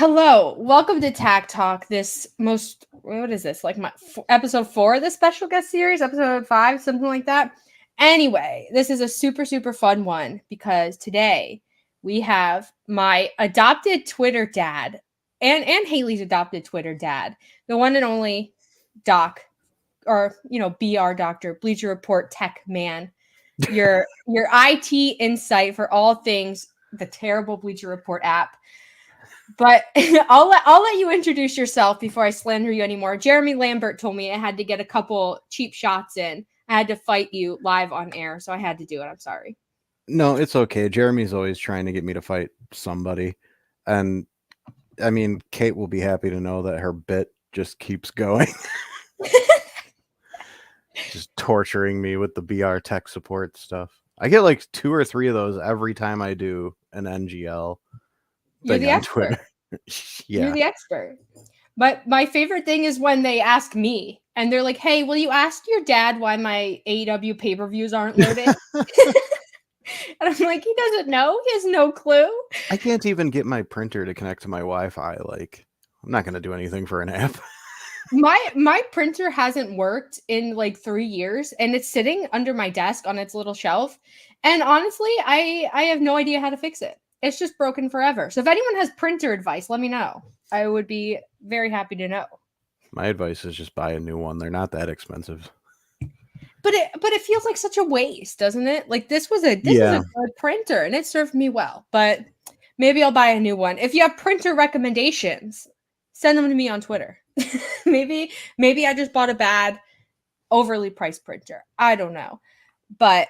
Hello, welcome to Tack Talk. What is this? Like episode 4 of the special guest series, episode 5, something like that. Anyway, this is a super, super fun one because today we have my adopted Twitter dad and Haley's adopted Twitter dad, the one and only Doc, or, BR Doctor, Bleacher Report Tech Man, your IT insight for all things the terrible Bleacher Report app. But I'll let you introduce yourself before I slander you anymore. Jeremy Lambert told me I had to get a couple cheap shots in. I had to fight you live on air, so I had to do it. I'm sorry. No, it's okay. Jeremy's always trying to get me to fight somebody. And I mean, Kate will be happy to know that her bit just keeps going. Just torturing me with the BR tech support stuff. I get like 2 or 3 of those every time I do an NGL. You're the expert. Yeah. You're the expert. But my favorite thing is when they ask me and they're like, hey, will you ask your dad why my AEW pay-per-views aren't loaded? And I'm like, he doesn't know. He has no clue. I can't even get my printer to connect to my Wi-Fi. Like, I'm not going to do anything for an app. My printer hasn't worked in like 3 years, and it's sitting under my desk on its little shelf. And honestly, I have no idea how to fix it. It's just broken forever. So if anyone has printer advice, let me know. I would be very happy to know. My advice is just buy a new one. They're not that expensive. But it feels like such a waste, doesn't it? Like this was a good printer and it served me well. But maybe I'll buy a new one. If you have printer recommendations, send them to me on Twitter. maybe I just bought a bad, overly priced printer. I don't know. But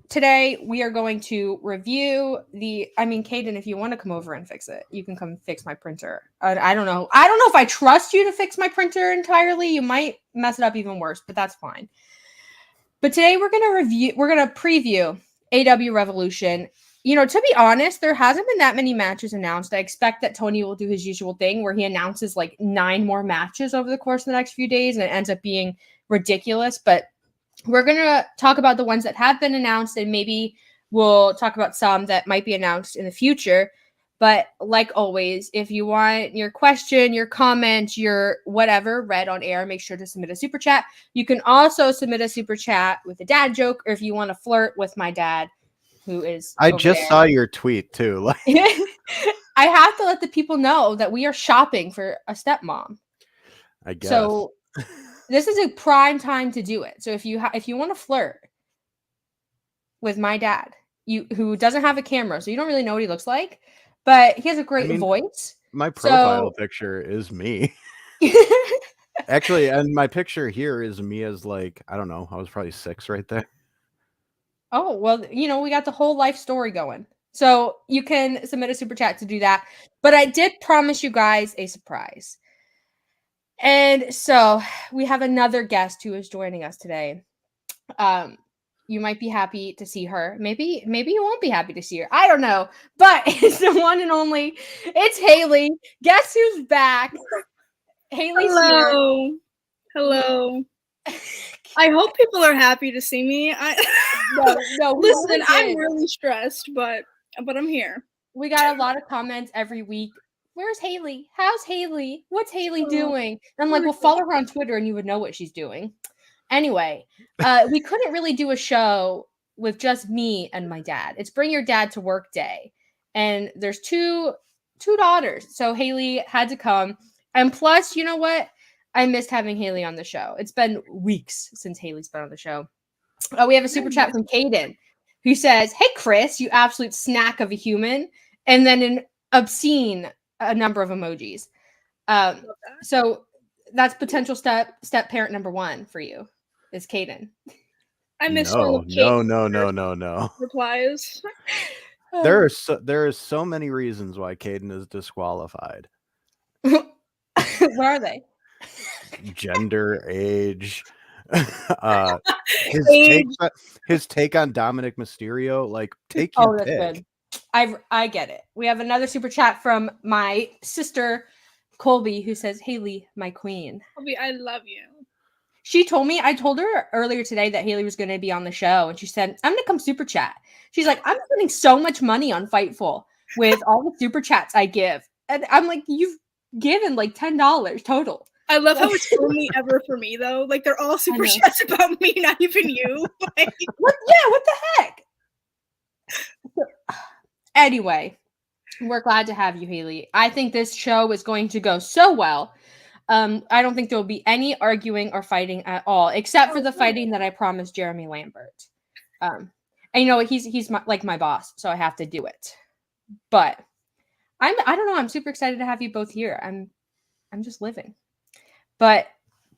today we are going to review Caden, if you want to come over and fix it, you can come fix my printer. I don't know if I trust you to fix my printer entirely. You might mess it up even worse, but that's fine. But today we're going to preview AEW Revolution. To be honest, there hasn't been that many matches announced. I expect that Tony will do his usual thing where he announces like 9 more matches over the course of the next few days, and it ends up being ridiculous. But we're going to talk about the ones that have been announced, and maybe we'll talk about some that might be announced in the future. But like always, if you want your question, your comment, your whatever read on air, make sure to submit a super chat. You can also submit a super chat with a dad joke, or if you want to flirt with my dad, who is I just saw your tweet too. I have to let the people know that we are shopping for a stepmom. I guess. So this is a prime time to do it. So if you want to flirt with my dad, who doesn't have a camera, so you don't really know what he looks like, but he has a great voice. My profile picture is me. Actually, and my picture here is me as like, I don't know, I was probably 6 right there. Oh, well, we got the whole life story going. So you can submit a super chat to do that. But I did promise you guys a surprise. And so we have another guest who is joining us today. You might be happy to see her. Maybe you won't be happy to see her. I don't know. But it's the one and only. It's Haley. Guess who's back? Haley's here. Hello. I hope people are happy to see me. No. Listen, I'm really stressed, but I'm here. We got a lot of comments every week. Where's Haley? How's Haley? What's Haley doing? And I'm like, well, follow her on Twitter and you would know what she's doing. Anyway, we couldn't really do a show with just me and my dad. It's Bring Your Dad to Work Day. And there's two daughters. So Haley had to come. And plus, you know what? I missed having Haley on the show. It's been weeks since Haley's been on the show. We have a super chat from Caden who says, hey, Chris, you absolute snack of a human. And then an obscene number of emojis. So that's potential step parent number 1 for you is Caden. I missed No. Replies. There are so many reasons why Caden is disqualified. Where are they? Gender, age, age. His take on Dominic Mysterio. Like, take your pick. Good. I get it. We have another super chat from my sister Colby who says, Haley, my queen. Colby, I love you. She told me, I told her earlier today that Haley was going to be on the show, and she said, I'm going to come super chat. She's like, I'm spending so much money on Fightful with all the super chats I give. And I'm like, you've given like $10 total. I love how it's only ever for me though. Like they're all super stressed about me, not even you. Like, what the heck? Anyway, we're glad to have you, Haley. I think this show is going to go so well. I don't think there will be any arguing or fighting at all, except for the fighting that I promised Jeremy Lambert. And you know, he's my boss, so I have to do it. But I don't know. I'm super excited to have you both here. I'm just living. But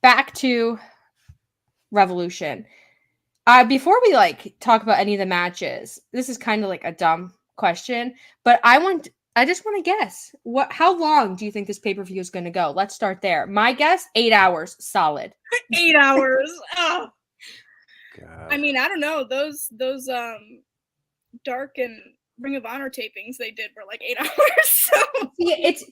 back to Revolution. Before we like talk about any of the matches, this is kind of like a dumb question, but I just want to guess how long do you think this pay-per-view is going to go? Let's start there. My guess, 8 hours solid. 8 hours. Oh. God. I mean, I don't know. Those Dark and Ring of Honor tapings they did were like 8 hours. So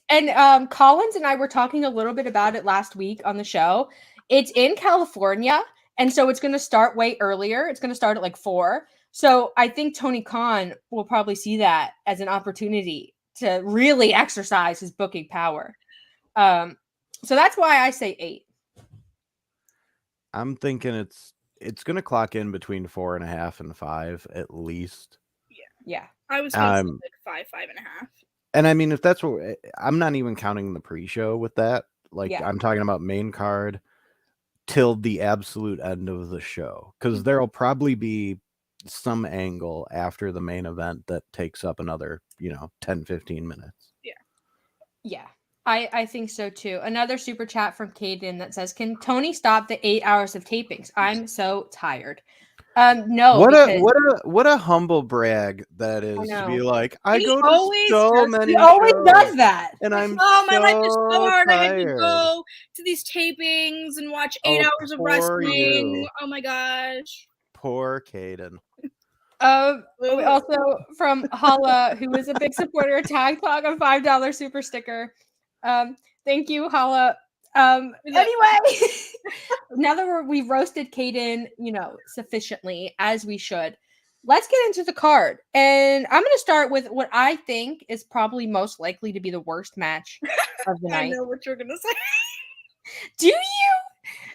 and Collins and I were talking a little bit about it last week on the show. It's in California, and so it's going to start way earlier. It's going to start at like 4. So I think Tony Khan will probably see that as an opportunity to really exercise his booking power. So that's why I say 8. I'm thinking it's going to clock in between 4.5 and 5 at least. Yeah. I was going to say like 5.5. And I mean, if that's what I'm not even counting the pre-show with that. Like I'm talking about main card till the absolute end of the show, because there'll probably be some angle after the main event that takes up another 10-15 minutes. Yeah, I think so too. Another super chat from Caden that says, can Tony stop the 8 hours of tapings? I'm so tired. No. What a humble brag that is to be like, I go to so many shows. He always does that. And I'm my life is so hard. Tired. I had to go to these tapings and watch 8 hours of wrestling. You. Oh my gosh. Poor Caden. Also from Hala, who is a big supporter of Tag Talk, a $5 super sticker. Thank you, Hala. Anyway, now that we've roasted Caden, sufficiently as we should, let's get into the card. And I'm going to start with what I think is probably most likely to be the worst match of the night. I know what you're going to say. Do you?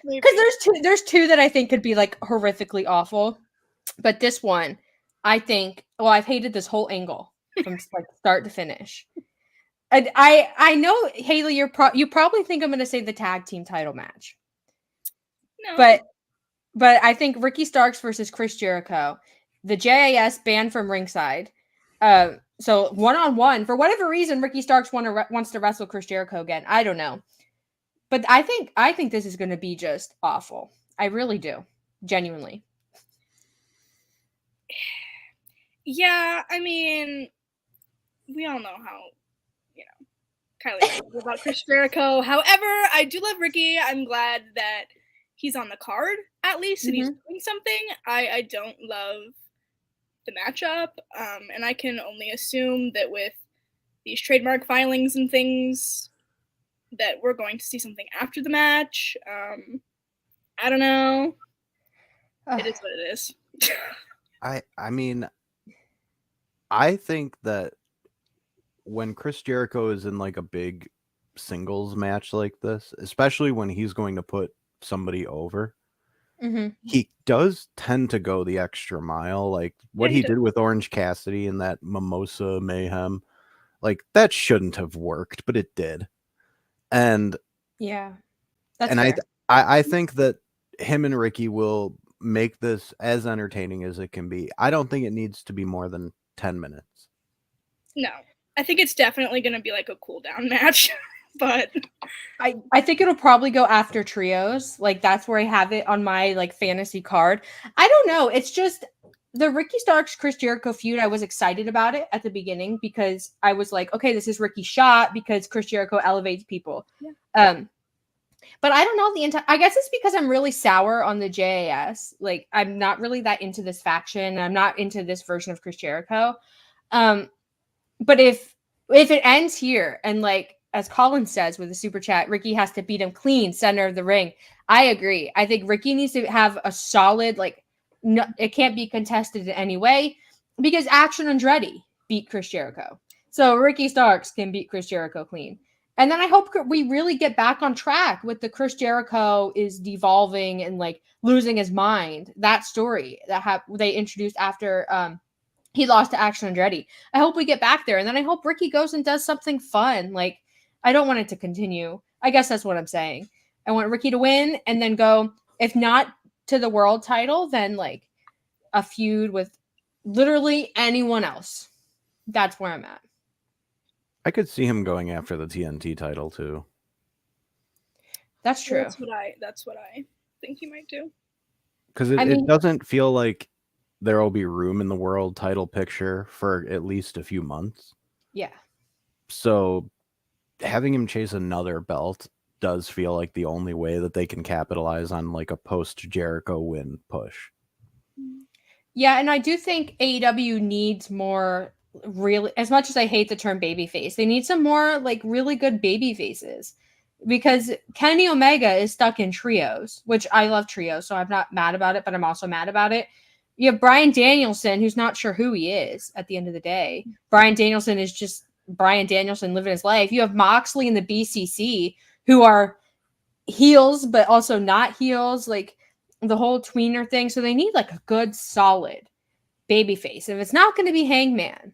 Because there's two that I think could be like horrifically awful, but this one, I think, I've hated this whole angle from like start to finish. And I know, Haley, you probably think I'm going to say the tag team title match. No. But I think Ricky Starks versus Chris Jericho, the JAS banned from ringside. So 1-on-1, for whatever reason, Ricky Starks wants to wrestle Chris Jericho again. I don't know. But I think this is going to be just awful. I really do. Genuinely. Yeah, I mean, we all know how, Kiley about Chris Jericho. However, I do love Ricky. I'm glad that he's on the card, at least, and he's doing something. I don't love the matchup, and I can only assume that with these trademark filings and things that we're going to see something after the match. I don't know. It is what it is. I mean, I think that when Chris Jericho is in like a big singles match like this, especially when he's going to put somebody over, he does tend to go the extra mile. Like what he did with Orange Cassidy in that Mimosa Mayhem, like that shouldn't have worked, but it did. And that's and fair. I think that him and Ricky will make this as entertaining as it can be. I don't think it needs to be more than 10 minutes. No, I think it's definitely going to be like a cool down match, but I think it'll probably go after trios. Like that's where I have it on my like fantasy card. I don't know. It's just the Ricky Starks Chris Jericho feud. I was excited about it at the beginning because I was like, okay, this is Ricky's shot because Chris Jericho elevates people. Yeah. But I don't know I guess it's because I'm really sour on the JAS. Like I'm not really that into this faction. I'm not into this version of Chris Jericho. But if it ends here and like as Colin says with the super chat, Ricky has to beat him clean center of the ring. I agree. I think Ricky needs to have a solid no, it can't be contested in any way because Action Andretti beat Chris Jericho. So Ricky Starks can beat Chris Jericho clean. And then I hope we really get back on track with the Chris Jericho is devolving and like losing his mind. That story that they introduced after he lost to Action Andretti. I hope we get back there. And then I hope Ricky goes and does something fun. Like, I don't want it to continue. I guess that's what I'm saying. I want Ricky to win and then go, if not to the world title, then like a feud with literally anyone else. That's where I'm at. I could see him going after the TNT title too. That's true. That's what I think he might do. Because it doesn't feel like there will be room in the world title picture for at least a few months. Yeah. So having him chase another belt does feel like the only way that they can capitalize on like a post Jericho win push. Yeah, and I do think AEW needs more really, as much as I hate the term babyface, they need some more like really good baby faces. Because Kenny Omega is stuck in trios, which I love trios, so I'm not mad about it, but I'm also mad about it. You have Bryan Danielson, who's not sure who he is at the end of the day. Bryan Danielson is just Bryan Danielson living his life. You have Moxley and the BCC, who are heels, but also not heels, like the whole tweener thing. So they need like a good, solid baby face. If it's not going to be Hangman,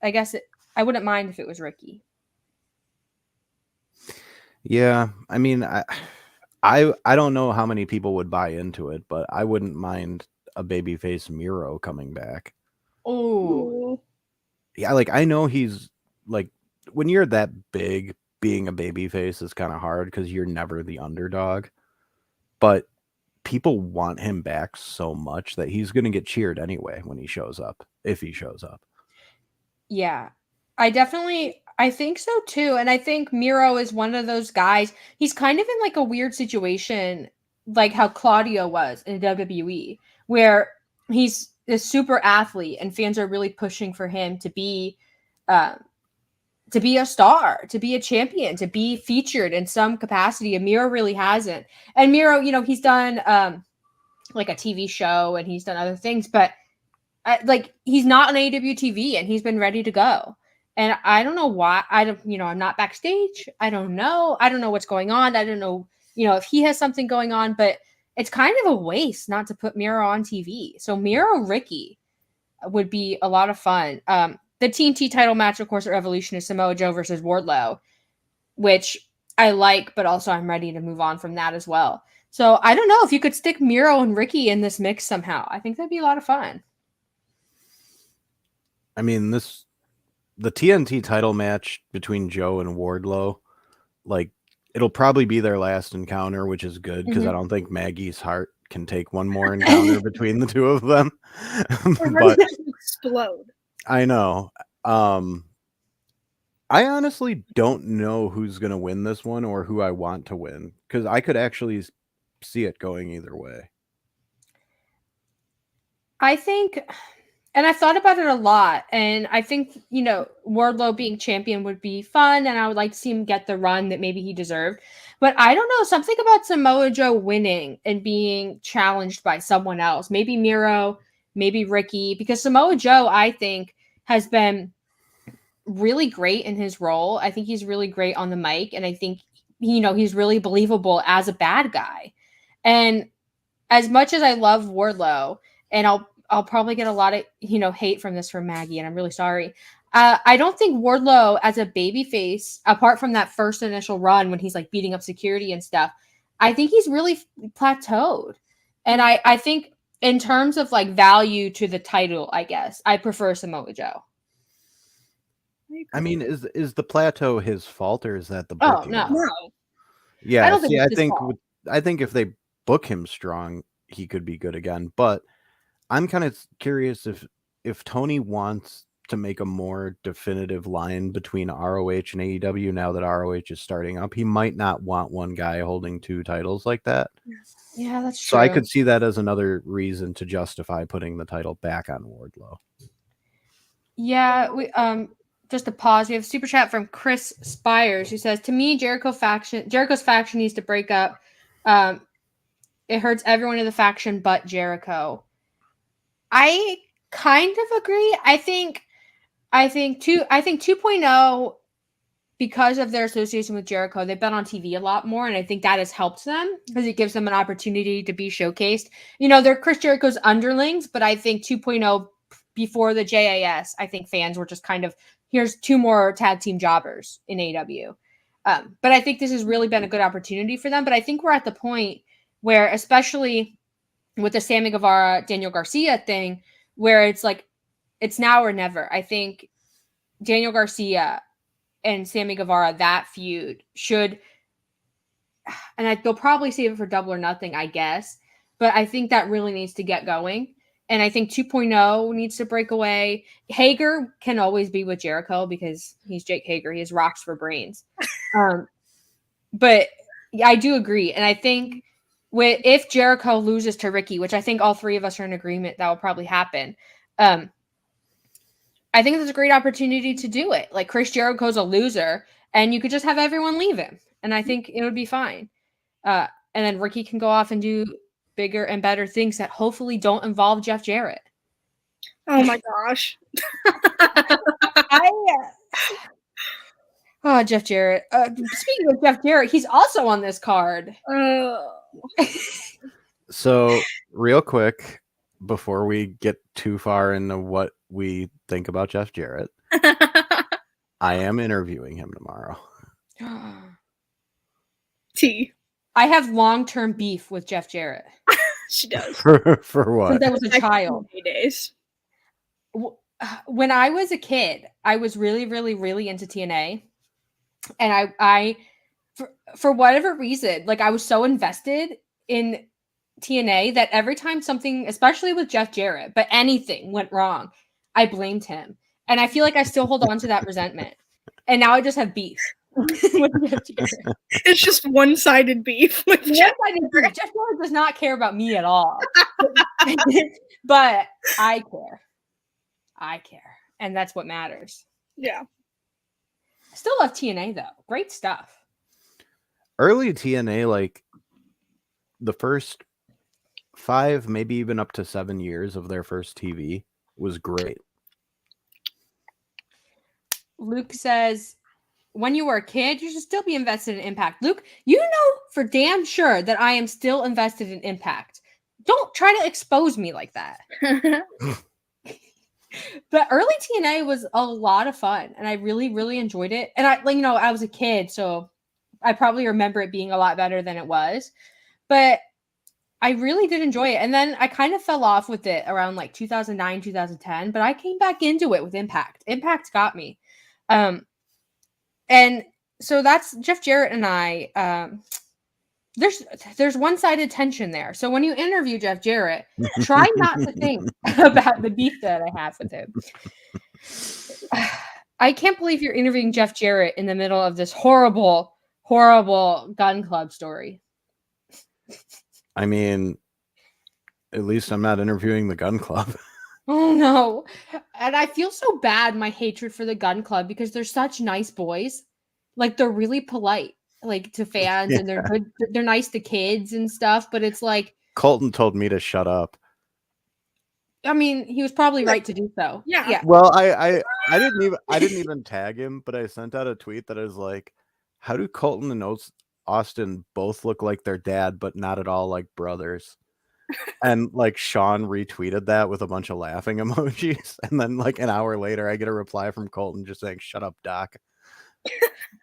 I guess I wouldn't mind if it was Ricky. Yeah, I mean, I don't know how many people would buy into it, but I wouldn't mind a babyface Miro coming back. Oh, yeah, like I know he's like when you're that big, being a babyface is kind of hard because you're never the underdog. But people want him back so much that he's going to get cheered anyway when he shows up, if he shows up. Yeah, I think so too. And I think Miro is one of those guys. He's kind of in like a weird situation, like how Claudio was in WWE, where he's a super athlete and fans are really pushing for him to be a star, to be a champion, to be featured in some capacity. And Miro really hasn't. And Miro, he's done like a TV show and he's done other things, but like he's not on AEW TV and he's been ready to go. And I don't know why. I'm not backstage. I don't know what's going on. I don't know, if he has something going on, but it's kind of a waste not to put Miro on TV. So Miro Ricky would be a lot of fun. The TNT title match, of course, at Revolution is Samoa Joe versus Wardlow, which I like, but also I'm ready to move on from that as well. So I don't know if you could stick Miro and Ricky in this mix somehow. I think that'd be a lot of fun. I mean, the TNT title match between Joe and Wardlow, like it'll probably be their last encounter, which is good because I don't think Maggie's heart can take one more encounter between the two of them. But explode. I know. I honestly don't know who's going to win this one or who I want to win because I could actually see it going either way. I think, and I've thought about it a lot, and I think, Wardlow being champion would be fun, and I would like to see him get the run that maybe he deserved. But I don't know, something about Samoa Joe winning and being challenged by someone else, maybe Miro, maybe Ricky, because Samoa Joe, I think, has been really great in his role. I think he's really great on the mic, and I think, he's really believable as a bad guy. And as much as I love Wardlow, and I'll probably get a lot of, hate from this from Maggie, and I'm really sorry. I don't think Wardlow as a babyface, apart from that first initial run when he's like beating up security and stuff, I think he's really plateaued. And I think in terms of like value to the title, I guess, I prefer Samoa Joe. I mean, is the plateau his fault or is that the booking? Oh, no. Yeah, I think if they book him strong, he could be good again. But I'm kind of curious if Tony wants to make a more definitive line between ROH and AEW now that ROH is starting up. He might not want one guy holding two titles like that. Yeah, that's true. So I could see that as another reason to justify putting the title back on Wardlow. Yeah, we just a pause. We have a super chat from Chris Spires who says, "To me, Jericho's faction needs to break up. It hurts everyone in the faction but Jericho." I kind of agree. I think I think 2.0, because of their association with Jericho, they've been on TV a lot more, and I think that has helped them because it gives them an opportunity to be showcased. They're Chris Jericho's underlings, but I think 2.0 before the JAS, I think fans were just kind of, here's 2 more tag team jobbers in AEW. But I think this has really been a good opportunity for them. But I think we're at the point where, especially with the Sammy Guevara, Daniel Garcia thing, where it's like, it's now or never. I think Daniel Garcia and Sammy Guevara, that feud should, and they'll probably save it for Double or Nothing, I guess, but I think that really needs to get going. And I think 2.0 needs to break away. Hager can always be with Jericho because he's Jake Hager. He has rocks for brains. But I do agree. And I think if Jericho loses to Ricky, which I think all 3 of us are in agreement that will probably happen, I think there's a great opportunity to do it. Like, Chris Jericho's a loser, and you could just have everyone leave him, and I think it would be fine. And then Ricky can go off and do bigger and better things that hopefully don't involve Jeff Jarrett. Oh my gosh. Jeff Jarrett. Speaking of Jeff Jarrett, he's also on this card. So, real quick, before we get too far into what we think about Jeff Jarrett, I am interviewing him tomorrow. T. I have long-term beef with Jeff Jarrett. She does. For what? Since I was a child. Days. When I was a kid, I was really, really, really into TNA. And I for whatever reason, like, I was so invested in TNA that every time something, especially with Jeff Jarrett, but anything went wrong, I blamed him. And I feel like I still hold on to that resentment. And now I just have beef with Jeff Jarrett. It's just one-sided beef with Jeff Jarrett. Jeff Jarrett does not care about me at all. But I care. I care. And that's what matters. Yeah. I still love TNA, though. Great stuff. Early TNA, like, the first 5, maybe even up to 7 years of their first TV was great. Luke says, when you were a kid, you should still be invested in Impact. Luke, you know for damn sure that I am still invested in Impact. Don't try to expose me like that. But early TNA was a lot of fun, and I really, really enjoyed it. And I was a kid, so I probably remember it being a lot better than it was. But I really did enjoy it. And then I kind of fell off with it around like 2009, 2010, but I came back into it with Impact. Impact got me. And so that's Jeff Jarrett and I. There's one-sided tension there. So when you interview Jeff Jarrett, try not to think about the beef that I have with him. I can't believe you're interviewing Jeff Jarrett in the middle of this horrible, horrible gun club story. I mean, at least I'm not interviewing the gun club. Oh no. And I feel so bad, my hatred for the gun club, because they're such nice boys. Like, they're really polite, like, to fans, and they're good. They're nice to kids and stuff, but it's like, Colton told me to shut up. I mean, he was probably right to do so. Yeah. Well, I didn't even tag him, but I sent out a tweet that is like, how do Colton and Austin both look like their dad, but not at all like brothers? And like, Sean retweeted that with a bunch of laughing emojis, and then like an hour later, I get a reply from Colton just saying, "Shut up, Doc."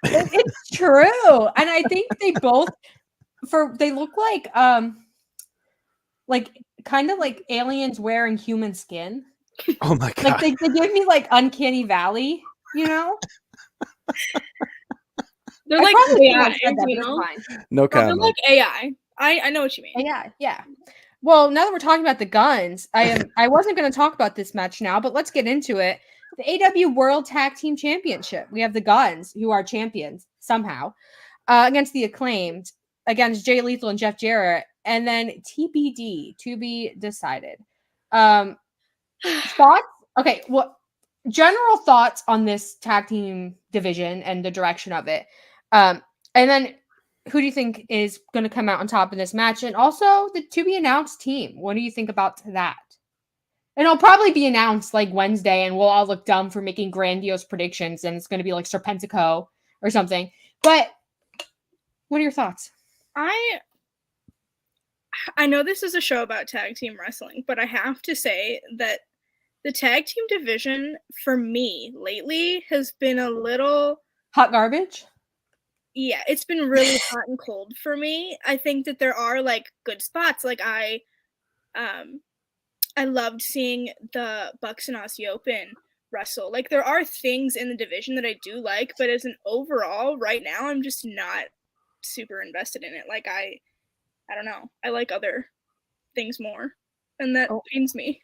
It's true, and I think they both they look like kind of like aliens wearing human skin. Oh my god! Like, they give me like Uncanny Valley, you know. They're like AI, you know? No comment. They're like AI. I know what you mean. Yeah. Well, now that we're talking about the guns, I wasn't going to talk about this match now, but let's get into it. The AEW World Tag Team Championship. We have the Guns, who are champions somehow, against the Acclaimed, against Jay Lethal and Jeff Jarrett, and then TBD, to be decided. Thoughts? Okay, well, general thoughts on this tag team division and the direction of it. And then, who do you think is going to come out on top in this match? And also the to be announced team. What do you think about that? And it'll probably be announced like Wednesday, and we'll all look dumb for making grandiose predictions, and it's going to be like Serpentico or something. But what are your thoughts? I know this is a show about tag team wrestling, but I have to say that the tag team division for me lately has been a little hot garbage. Yeah, it's been really hot and cold for me. I think that there are like good spots. Like I loved seeing the Bucks and Aussie Open wrestle. Like there are things in the division that I do like, but as an overall right now, I'm just not super invested in it. Like I don't know. I like other things more, and that pains me.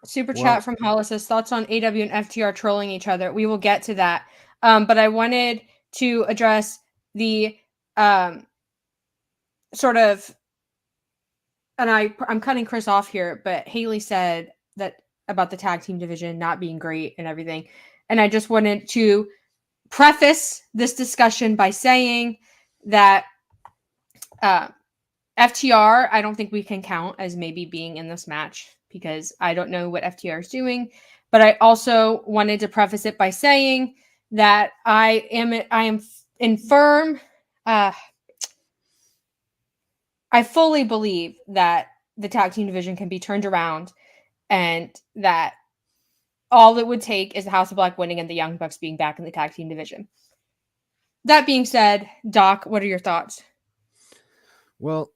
Super chat from Hollis says thoughts on AW and FTR trolling each other. We will get to that. But I wanted to address the sort of, and I'm cutting Chris off here, but Haley said that about the tag team division not being great and everything. And I just wanted to preface this discussion by saying that FTR, I don't think we can count as maybe being in this match because I don't know what FTR is doing. But I also wanted to preface it by saying that I am infirm. I fully believe that the tag team division can be turned around, and that all it would take is the House of Black winning and the Young Bucks being back in the tag team division. That being said, Doc, what are your thoughts? Well,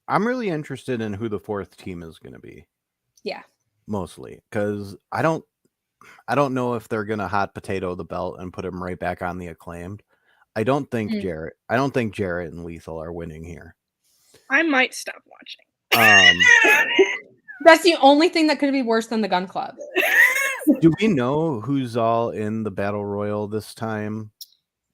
I'm really interested in who the fourth team is going to be. Yeah. Mostly, because I don't know if they're going to hot potato the belt and put him right back on the Acclaimed. I don't think Jarrett and Lethal are winning here. I might stop watching. That's the only thing that could be worse than the Gun Club. Do we know who's all in the Battle Royal this time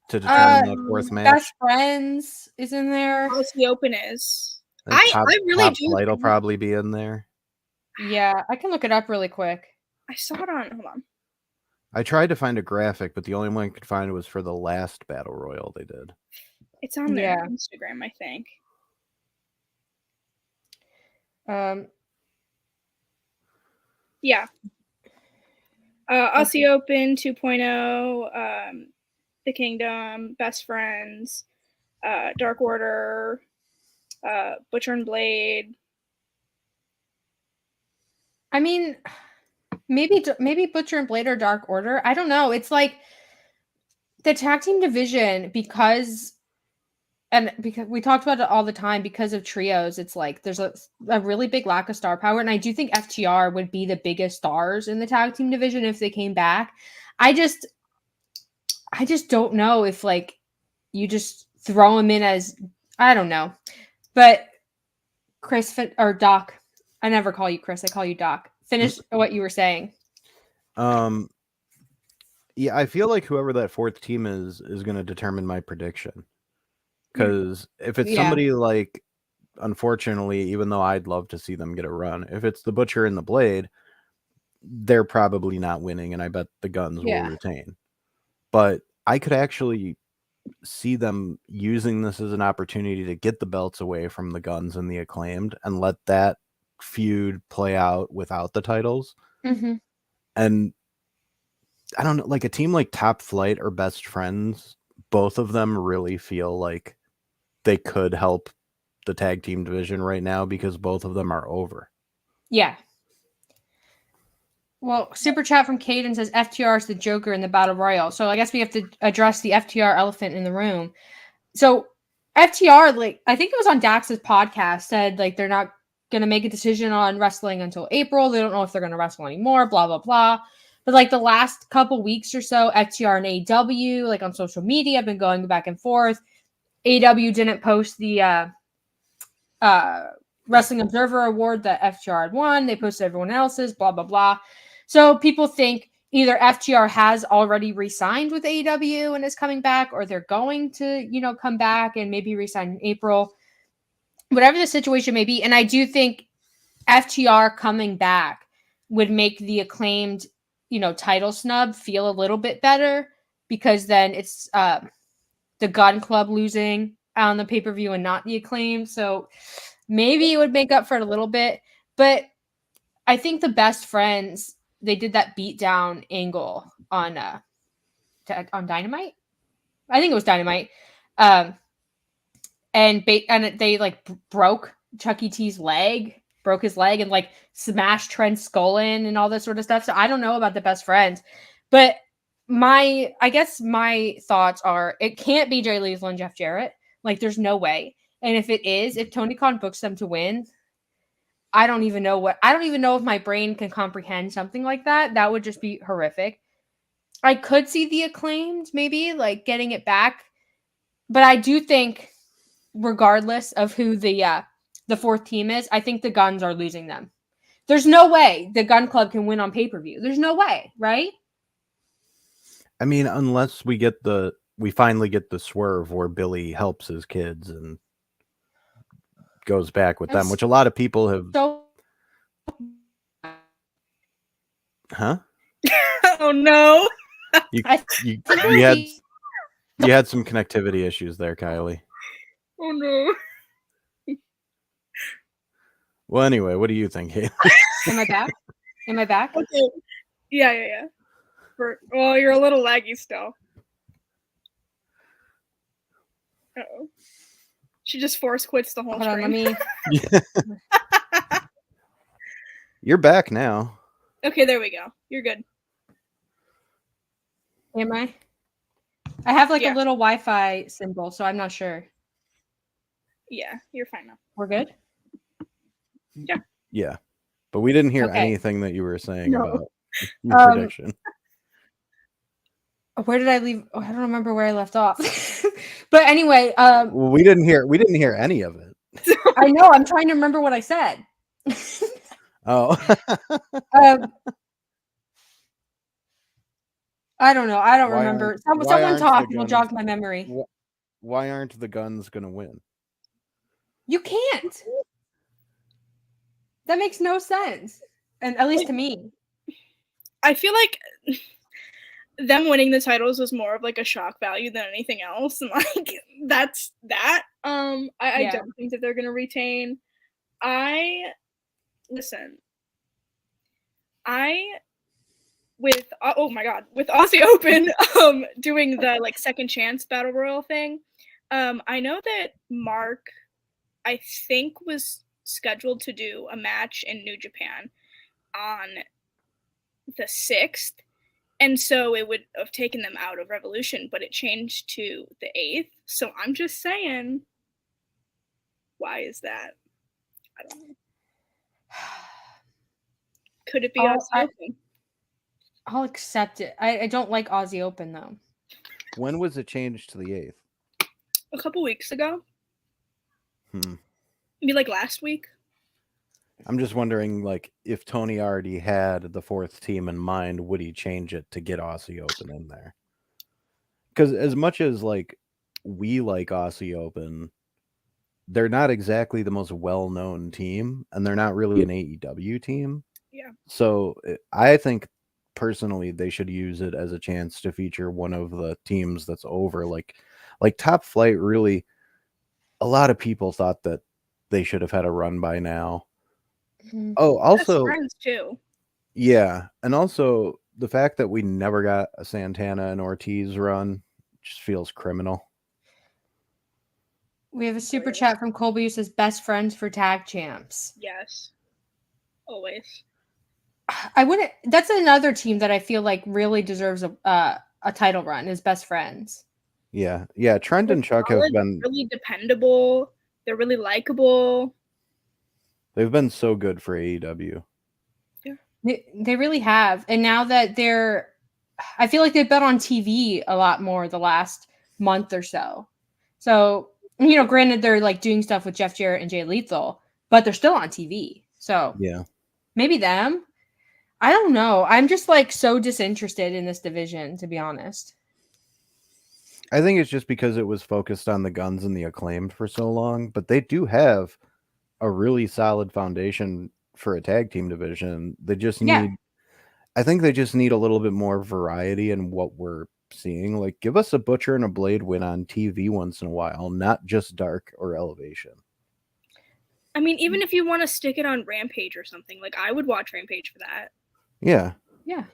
to determine the fourth match? Best Friends is in there. Aussie Open is. I really do. Flight will probably be in there. Yeah, I can look it up really quick. I saw it on. Hold on. I tried to find a graphic, but the only one I could find was for the last Battle Royal they did. It's on their Instagram, I think. Yeah. Aussie Open 2.0, The Kingdom, Best Friends, Dark Order, Butcher and Blade. I mean, maybe Butcher and Blade or Dark Order. I don't know. It's like the tag team division because we talked about it all the time because of trios. It's like there's a really big lack of star power, and I do think FTR would be the biggest stars in the tag team division if they came back. I just don't know if like you just throw them in as, I don't know. But Chris or Doc, I never call you Chris, I call you Doc. Finish what you were saying. Yeah, I feel like whoever that fourth team is going to determine my prediction. Because if it's somebody like, unfortunately, even though I'd love to see them get a run, if it's the Butcher and the Blade, they're probably not winning, and I bet the Guns will retain. But I could actually see them using this as an opportunity to get the belts away from the Guns and the Acclaimed and let that feud play out without the titles. Mm-hmm. And I don't know, like a team like Top Flight or Best Friends, both of them really feel like they could help the tag team division right now because both of them are over. Yeah. Well, super chat from Caden says FTR is the Joker in the Battle Royal. So I guess we have to address the FTR elephant in the room. So FTR, like I think it was on Dax's podcast, said like they're not going to make a decision on wrestling until April. They don't know if they're going to wrestle anymore, blah, blah, blah. But like the last couple weeks or so, FTR and AEW, like on social media, have been going back and forth. AEW didn't post the Wrestling Observer Award that FTR had won. They posted everyone else's, blah, blah, blah. So people think either FTR has already re-signed with AEW and is coming back, or they're going to, come back and maybe re-sign in April. Whatever the situation may be. And I do think FTR coming back would make the Acclaimed, title snub feel a little bit better, because then it's the Gun Club losing on the pay-per-view and not the Acclaimed. So maybe it would make up for it a little bit. But I think the best friends, they did that beatdown angle on Dynamite. I think it was Dynamite. And they like broke Chucky T's leg, broke his leg, and like smashed Trent's skull in and all this sort of stuff. So I don't know about the best friends, but I guess my thoughts are it can't be Jay Lethal and Jeff Jarrett. Like there's no way. And if it is, if Tony Khan books them to win, I don't even know if my brain can comprehend something like that. That would just be horrific. I could see the Acclaimed maybe like getting it back, but I do think regardless of who the fourth team is, I think the Guns are losing them. There's no way the Gun Club can win on pay-per-view. There's no way, right? I mean, unless we finally get the swerve where Billy helps his kids and goes back with them, which a lot of people have. Huh? Oh no! You had some connectivity issues there, Kylie. Oh no! Well, anyway, what do you think, Haley? Am I back? Am I back? Okay. Yeah. Well, you're a little laggy still. Uh-oh. She just force quits the whole Hold on, stream. You're back now. Okay, there we go. You're good. Am I? I have like a little Wi-Fi symbol, so I'm not sure. Yeah, you're fine now. We're good? Yeah. Yeah. But we didn't hear anything that you were saying about your prediction. Where did I leave? Oh, I don't remember where I left off. But anyway, well, we didn't hear any of it. I know, I'm trying to remember what I said. Oh. I don't know. I don't remember. Someone talk. It'll jog my memory. Why aren't the Guns going to win? You can't. That makes no sense. And at least to me. I feel like them winning the titles was more of like a shock value than anything else. And like that's that. I don't think that they're going to retain. With Aussie Open doing the like second chance battle royal thing, I know that Mark, I think, was scheduled to do a match in New Japan on the 6th, and so it would have taken them out of Revolution, but it changed to the 8th. So I'm just saying, why is that? I don't know. Could it be Aussie Open? I'll accept it. I don't like Aussie Open though. When was it changed to the 8th? A couple weeks ago. Maybe like last week. I'm just wondering, like, if Tony already had the fourth team in mind, would he change it to get Aussie Open in there? Because as much as like we like Aussie Open, they're not exactly the most well-known team, and they're not really an AEW team. Yeah. So I think personally they should use it as a chance to feature one of the teams that's over. Like Top Flight, really, a lot of people thought that they should have had a run by now. Oh, also friends too. Yeah, and also the fact that we never got a Santana and Ortiz run just feels criminal. We have a super chat from Colby who says best friends for tag champs. Yes. Always. That's another team that I feel like really deserves a title run is best friends. Yeah. Trent and Chuck have been really dependable. They're really likable. They've been so good for AEW. Yeah. They really have. And now that I feel like they've been on TV a lot more the last month or so. So, granted they're like doing stuff with Jeff Jarrett and Jay Lethal, but they're still on TV. So yeah, maybe them. I don't know. I'm just like so disinterested in this division, to be honest. I think it's just because it was focused on the Guns and the Acclaimed for so long, but they do have a really solid foundation for a tag team division. They just I think they just need a little bit more variety in what we're seeing. Like, give us a Butcher and a Blade win on TV once in a while, not just Dark or Elevation. I mean, even if you want to stick it on Rampage or something, like I would watch Rampage for that. Yeah. Yeah.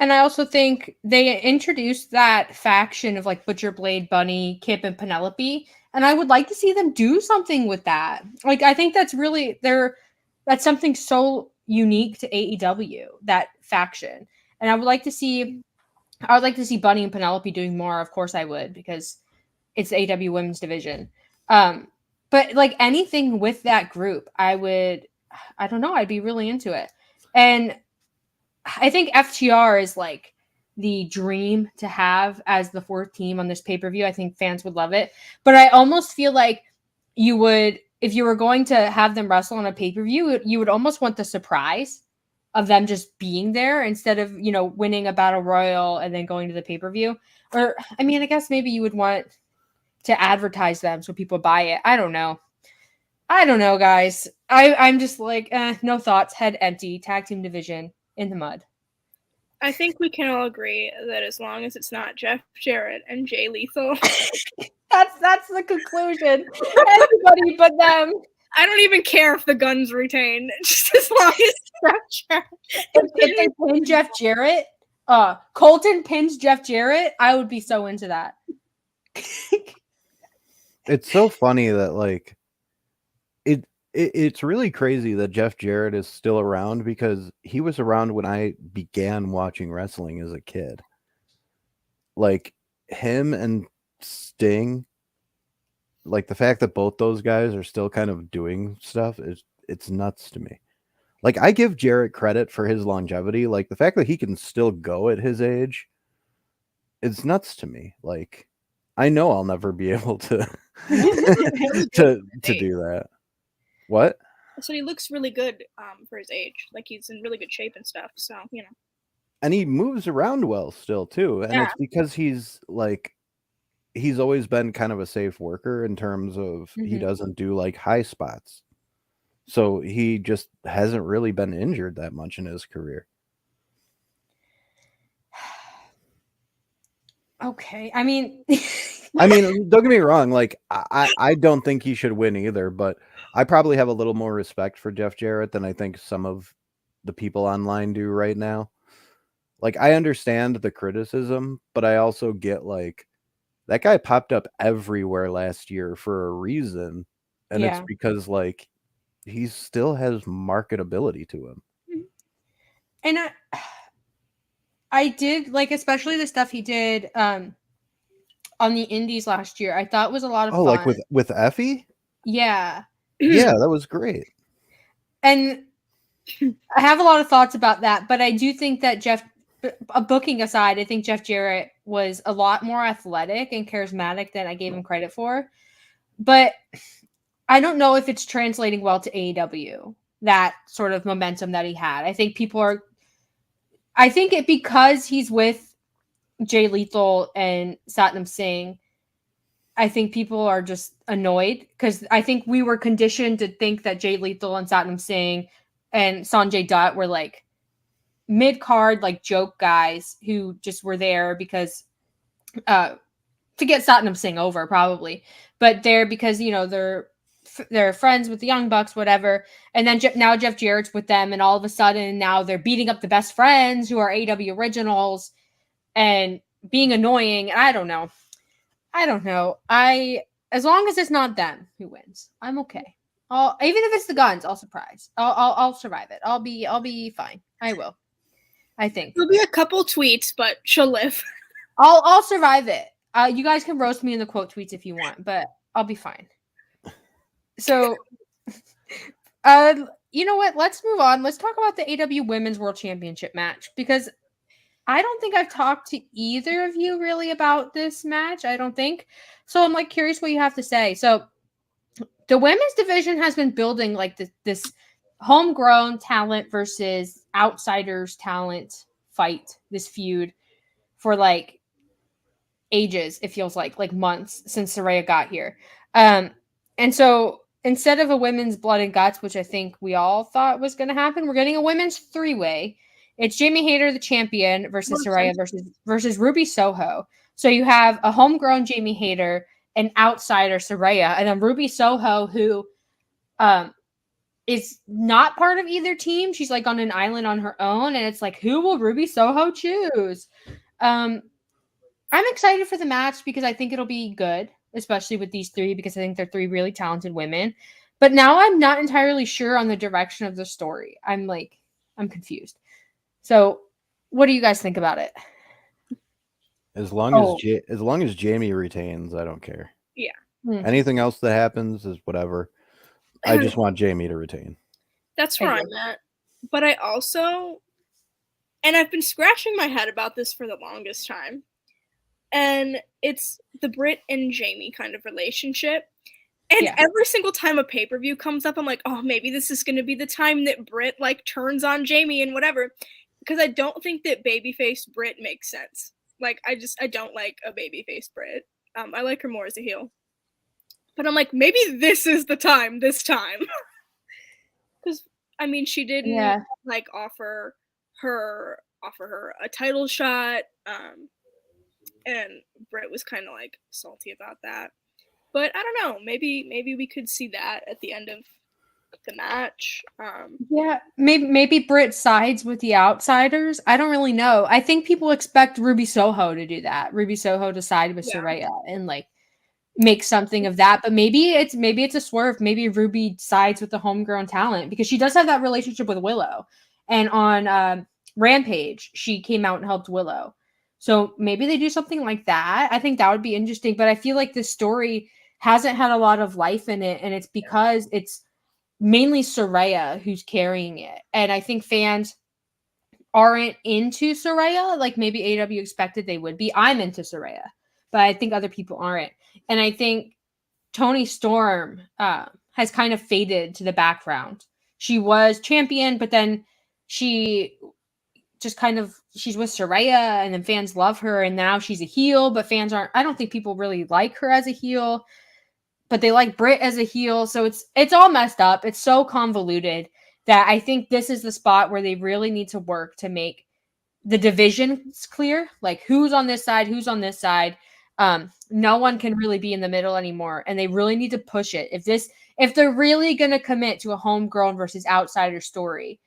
And I also think they introduced that faction of like Butcher, Blade, Bunny, Kip, and Penelope. And I would like to see them do something with that. Like, I think that's really that's something so unique to AEW, that faction. And I would like to see Bunny and Penelope doing more. Of course I would, because it's the AEW women's division. But like anything with that group, I don't know, I'd be really into it. And I think FTR is like the dream to have as the fourth team on this pay-per-view. I think fans would love it. But I almost feel like you would, if you were going to have them wrestle on a pay-per-view, you would almost want the surprise of them just being there instead of, winning a battle royal and then going to the pay-per-view. Or, I mean, I guess maybe you would want to advertise them so people buy it. I don't know, guys. I'm just like, no thoughts, head empty, tag team division in the mud. I think we can all agree that as long as it's not Jeff Jarrett and Jay Lethal. that's the conclusion. Everybody but them. I don't even care if the Guns retain, just as long as Jeff Jarrett. If they pin Jeff Jarrett, Colton pins Jeff Jarrett, I would be so into that. It's so funny that like it's really crazy that Jeff Jarrett is still around, because he was around when I began watching wrestling as a kid. Like him and Sting, like the fact that both those guys are still kind of doing stuff it's nuts to me. Like I give Jarrett credit for his longevity. Like the fact that he can still go at his age, it's nuts to me. Like I know I'll never be able to to do that. What? So he looks really good for his age. Like he's in really good shape and stuff. So, And he moves around well still too. And it's because he's always been kind of a safe worker in terms of he doesn't do like high spots. So he just hasn't really been injured that much in his career. Okay. I mean, don't get me wrong. Like I don't think he should win either, but I probably have a little more respect for Jeff Jarrett than I think some of the people online do right now. Like I understand the criticism, but I also get like that guy popped up everywhere last year for a reason. And it's because like he still has marketability to him. And I did like, especially the stuff he did on the indies last year, I thought was a lot of fun. Like with Effie? Yeah. Yeah, that was great. And I have a lot of thoughts about that, but I do think that booking aside, I think Jeff Jarrett was a lot more athletic and charismatic than I gave him credit for. But I don't know if it's translating well to AEW, that sort of momentum that he had. I think because he's with Jay Lethal and Satnam Singh, I think people are just annoyed, because I think we were conditioned to think that Jay Lethal and Satnam Singh and Sanjay Dutt were like mid-card, like joke guys who just were there because to get Satnam Singh over, probably. But they're because, they're friends with the Young Bucks, whatever. And then now Jeff Jarrett's with them, and all of a sudden now they're beating up the best friends who are AEW originals and being annoying. I don't know. As long as it's not them who wins, I'm okay. Even if it's the Guns, I'll survive it. I'll be fine. I will. I think there'll be a couple tweets, but she'll live. I'll survive it. You guys can roast me in the quote tweets if you want, but I'll be fine. So, you know what? Let's move on. Let's talk about the AEW Women's World Championship match, because I don't think I've talked to either of you really about this match. I don't think. So I'm like curious what you have to say. So the women's division has been building like this homegrown talent versus outsiders talent fight, this feud for like ages. It feels like months since Saraya got here. And so instead of a women's blood and guts, which I think we all thought was going to happen, we're getting a women's three-way. It's Jamie Hayter, the champion, versus Saraya versus Ruby Soho. So you have a homegrown Jamie Hayter, an outsider Saraya, and then Ruby Soho, who is not part of either team. She's like on an island on her own, and it's like, who will Ruby Soho choose? I'm excited for the match because I think it'll be good, especially with these three, because I think they're three really talented women. But now I'm not entirely sure on the direction of the story. I'm confused. So, what do you guys think about it? As long as Jamie retains, I don't care. Yeah. Anything else that happens is whatever. I just want Jamie to retain. That's where I'm at. But I also, and I've been scratching my head about this for the longest time, and it's the Britt and Jamie kind of relationship. And every single time a pay-per-view comes up, I'm like, oh, maybe this is going to be the time that Britt like turns on Jamie and whatever. Because I don't think that babyface Britt makes sense. Like, I don't like a babyface Britt. I like her more as a heel. But I'm like, maybe this is the time this time. Because, I mean, she didn't like offer her a title shot. And Britt was kind of like salty about that. But I don't know. Maybe we could see that at the end of the match. Maybe Britt sides with the outsiders. I don't really know. I think people expect Ruby Soho to do that. Ruby Soho to side with Saraya and like make something of that. But maybe it's a swerve. Maybe Ruby sides with the homegrown talent because she does have that relationship with Willow. And on Rampage, she came out and helped Willow. So maybe they do something like that. I think that would be interesting. But I feel like this story hasn't had a lot of life in it, and it's because it's mainly Saraya who's carrying it. And I think fans aren't into Saraya like maybe AEW expected they would be. I'm into Saraya, but I think other people aren't. And I think Toni Storm has kind of faded to the background. She was champion, but then she just she's with Saraya, and then fans love her, and now she's a heel, but fans aren't. I don't think people really like her as a heel, but they like Britt as a heel. So it's all messed up. It's so convoluted that I think this is the spot where they really need to work to make the divisions clear, like who's on this side, who's on this side. No one can really be in the middle anymore, and they really need to push it. If they're really going to commit to a homegrown versus outsider story,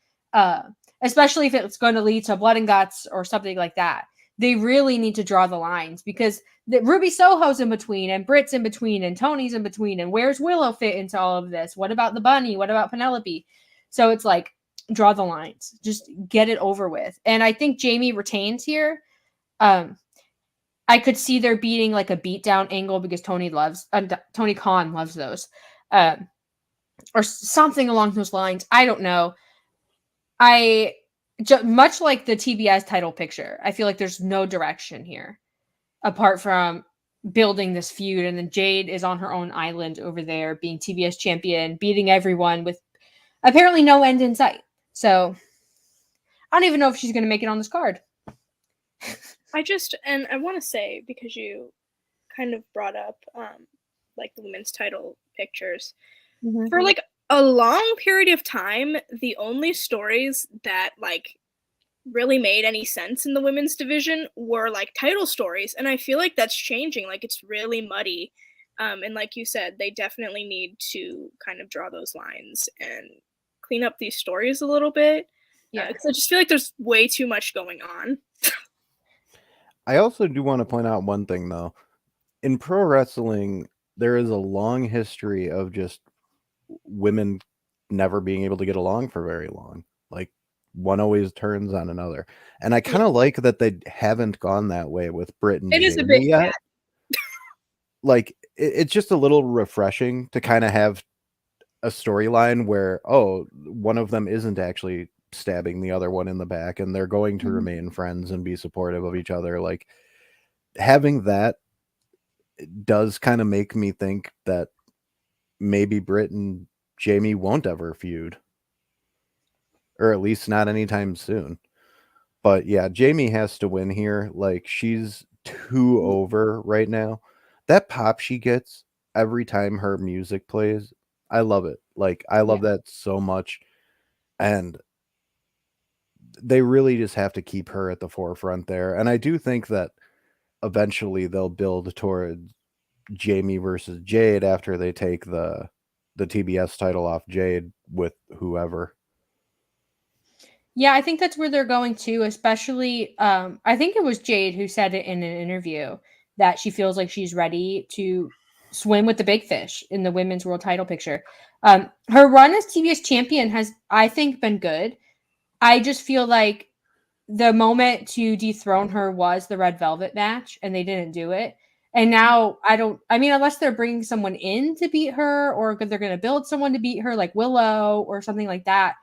especially if it's going to lead to blood and guts or something like that, they really need to draw the lines because Ruby Soho's in between and Britt's in between and Tony's in between. And where's Willow fit into all of this? What about the bunny? What about Penelope? So it's like, draw the lines, just get it over with. And I think Jamie retains here. I could see there being like a beatdown angle because Tony Khan loves those, or something along those lines. I don't know. Much like the TBS title picture, I feel like there's no direction here apart from building this feud. And then Jade is on her own island over there being TBS champion, beating everyone with apparently no end in sight. So I don't even know if she's going to make it on this card. I want to say, because you kind of brought up like the women's title pictures, for like a long period of time, the only stories that like really made any sense in the women's division were like title stories, and I feel like that's changing. Like it's really muddy, and like you said, they definitely need to kind of draw those lines and clean up these stories a little bit. Because I just feel like there's way too much going on. I also do want to point out one thing, though. In pro wrestling, there is a long history of just women never being able to get along for very long. Like, one always turns on another. And I kind of like that they haven't gone that way with Britt and Jamie is a bit yet. Like, it's just a little refreshing to kind of have a storyline where, oh, one of them isn't actually stabbing the other one in the back and they're going to remain friends and be supportive of each other. Like, having that does kind of make me think that maybe Britt and Jamie won't ever feud, or at least not anytime soon. But yeah, Jamie has to win here. Like, she's too over right now. That pop she gets every time her music plays, I love it. Like, I love that so much. And they really just have to keep her at the forefront there. And I do think that eventually they'll build toward Jamie versus Jade after they take the the TBS title off Jade with whoever. Yeah, I think that's where they're going to, especially I think it was Jade who said it in an interview that she feels like she's ready to swim with the big fish in the women's world title picture. Her run as TBS champion has, I think, been good. I just feel like the moment to dethrone her was the Red Velvet match, and they didn't do it. And now I mean, unless they're bringing someone in to beat her, or they're going to build someone to beat her, like Willow or something like that.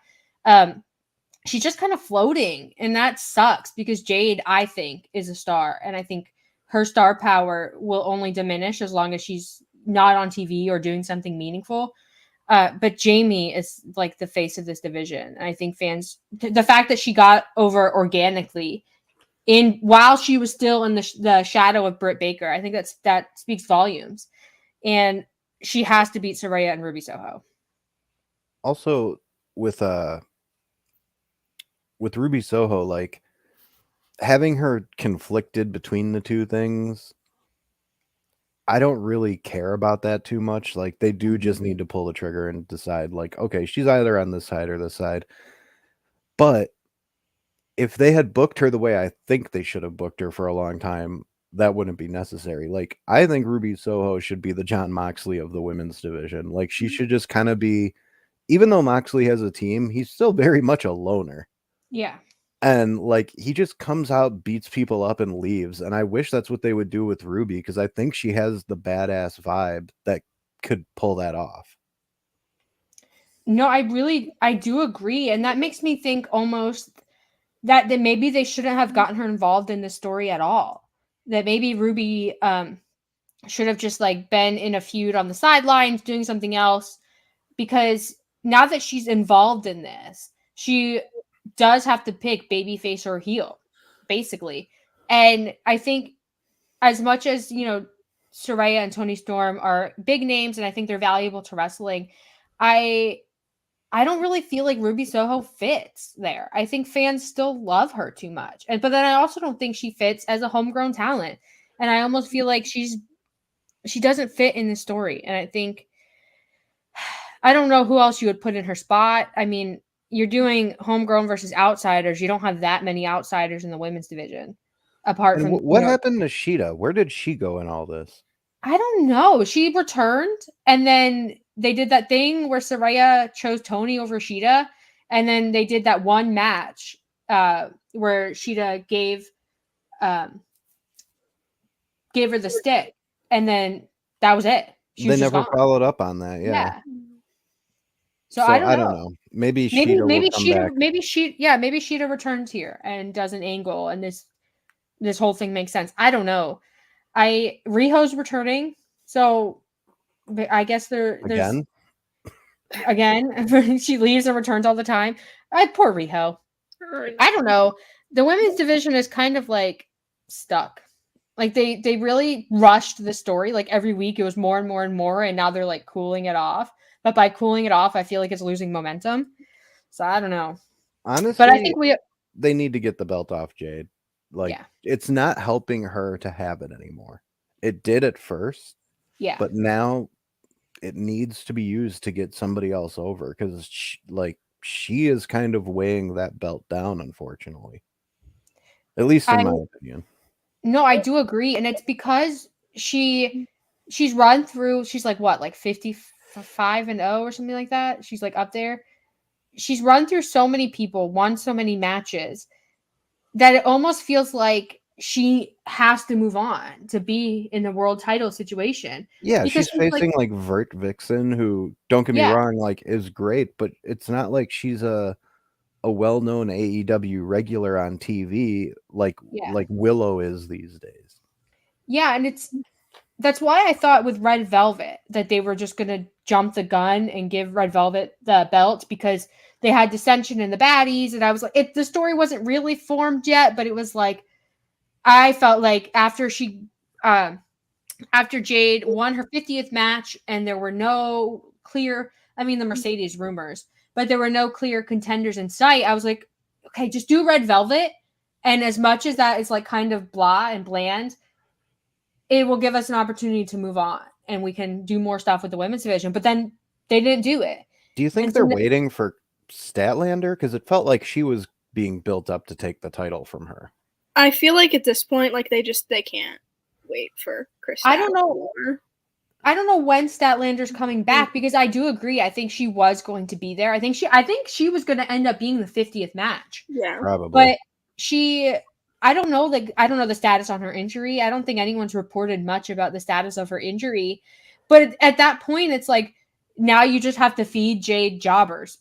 She's just kind of floating, and that sucks because Jade, I think, is a star, and I think her star power will only diminish as long as she's not on TV or doing something meaningful. But Jamie is like the face of this division. And I think fans, the fact that she got over organically while she was still in the shadow of Britt Baker, I think that speaks volumes. And she has to beat Saraya and Ruby Soho. Also, with Ruby Soho, like having her conflicted between the two things, I don't really care about that too much. Like, they do just need to pull the trigger and decide, like, okay, she's either on this side or this side. But if they had booked her the way I think they should have booked her for a long time, that wouldn't be necessary. Like, I think Ruby Soho should be the Jon Moxley of the women's division. Like, she should just kind of be, even though Moxley has a team, he's still very much a loner. Yeah. And like, he just comes out, beats people up, and leaves. And I wish that's what they would do with Ruby, because I think she has the badass vibe that could pull that off. No, I do agree. And that makes me think almost that maybe they shouldn't have gotten her involved in this story at all. That maybe Ruby should have just like been in a feud on the sidelines doing something else, because now that she's involved in this, she does have to pick babyface or heel, basically. And I think as much as, Saraya and Toni Storm are big names and I think they're valuable to wrestling, I don't really feel like Ruby Soho fits there. I think fans still love her too much. But then I also don't think she fits as a homegrown talent. And I almost feel like she doesn't fit in the story. And I think I don't know who else you would put in her spot. I mean, you're doing homegrown versus outsiders. You don't have that many outsiders in the women's division, apart from what happened to Sheeta? Where did she go in all this? I don't know. She returned, and then they did that thing where Saraya chose Toni over Sheeta, and then they did that one match where Sheeta gave her the stick, and then that was it. They never followed up on that. Yeah. So I don't know. Maybe Sheeta returns here and does an angle, and this whole thing makes sense. I don't know. Riho's returning, so I guess there's again. She leaves and returns all the time. Poor Riho. I don't know. The women's division is kind of like stuck. Like they really rushed the story. Like every week it was more and more and more, and now they're like cooling it off. But by cooling it off, I feel like it's losing momentum. So I don't know. Honestly, but I think they need to get the belt off Jade. Like, it's not helping her to have it anymore. It did at first. Yeah. But now it needs to be used to get somebody else over, because she is kind of weighing that belt down, unfortunately. At least in my opinion. No, I do agree. And it's because she's run through, she's like what, like 55-0 or something like that. She's like up there. She's run through so many people, won so many matches, that it almost feels like she has to move on to be in the world title situation. Yeah, she's facing like Vert Vixen, who, don't get me wrong, like is great, but it's not like she's a well-known AEW regular on TV like Willow is these days. Yeah, and that's why I thought with Red Velvet that they were just going to jump the gun and give Red Velvet the belt, because they had dissension in the baddies. And I was like, the story wasn't really formed yet, but it was like, I felt like after Jade won her 50th match and there were no clear, I mean, the Mercedes rumors, but there were no clear contenders in sight. I was like, okay, just do Red Velvet. And as much as that is like kind of blah and bland, it will give us an opportunity to move on and we can do more stuff with the women's division. But then They didn't do it. Do you think And they're so waiting for Statlander? Because it felt like she was being built up to take the title from her. I feel like at this point, like they can't wait for Chris. I don't know. I don't know when Statlander's coming back, because I do agree. I think she was going to be there. I think she was going to end up being the 50th match. Yeah, Probably. But I don't know the status on her injury. I don't think anyone's reported much about the status of her injury. But at that point, it's like, now you just have to feed Jade jobbers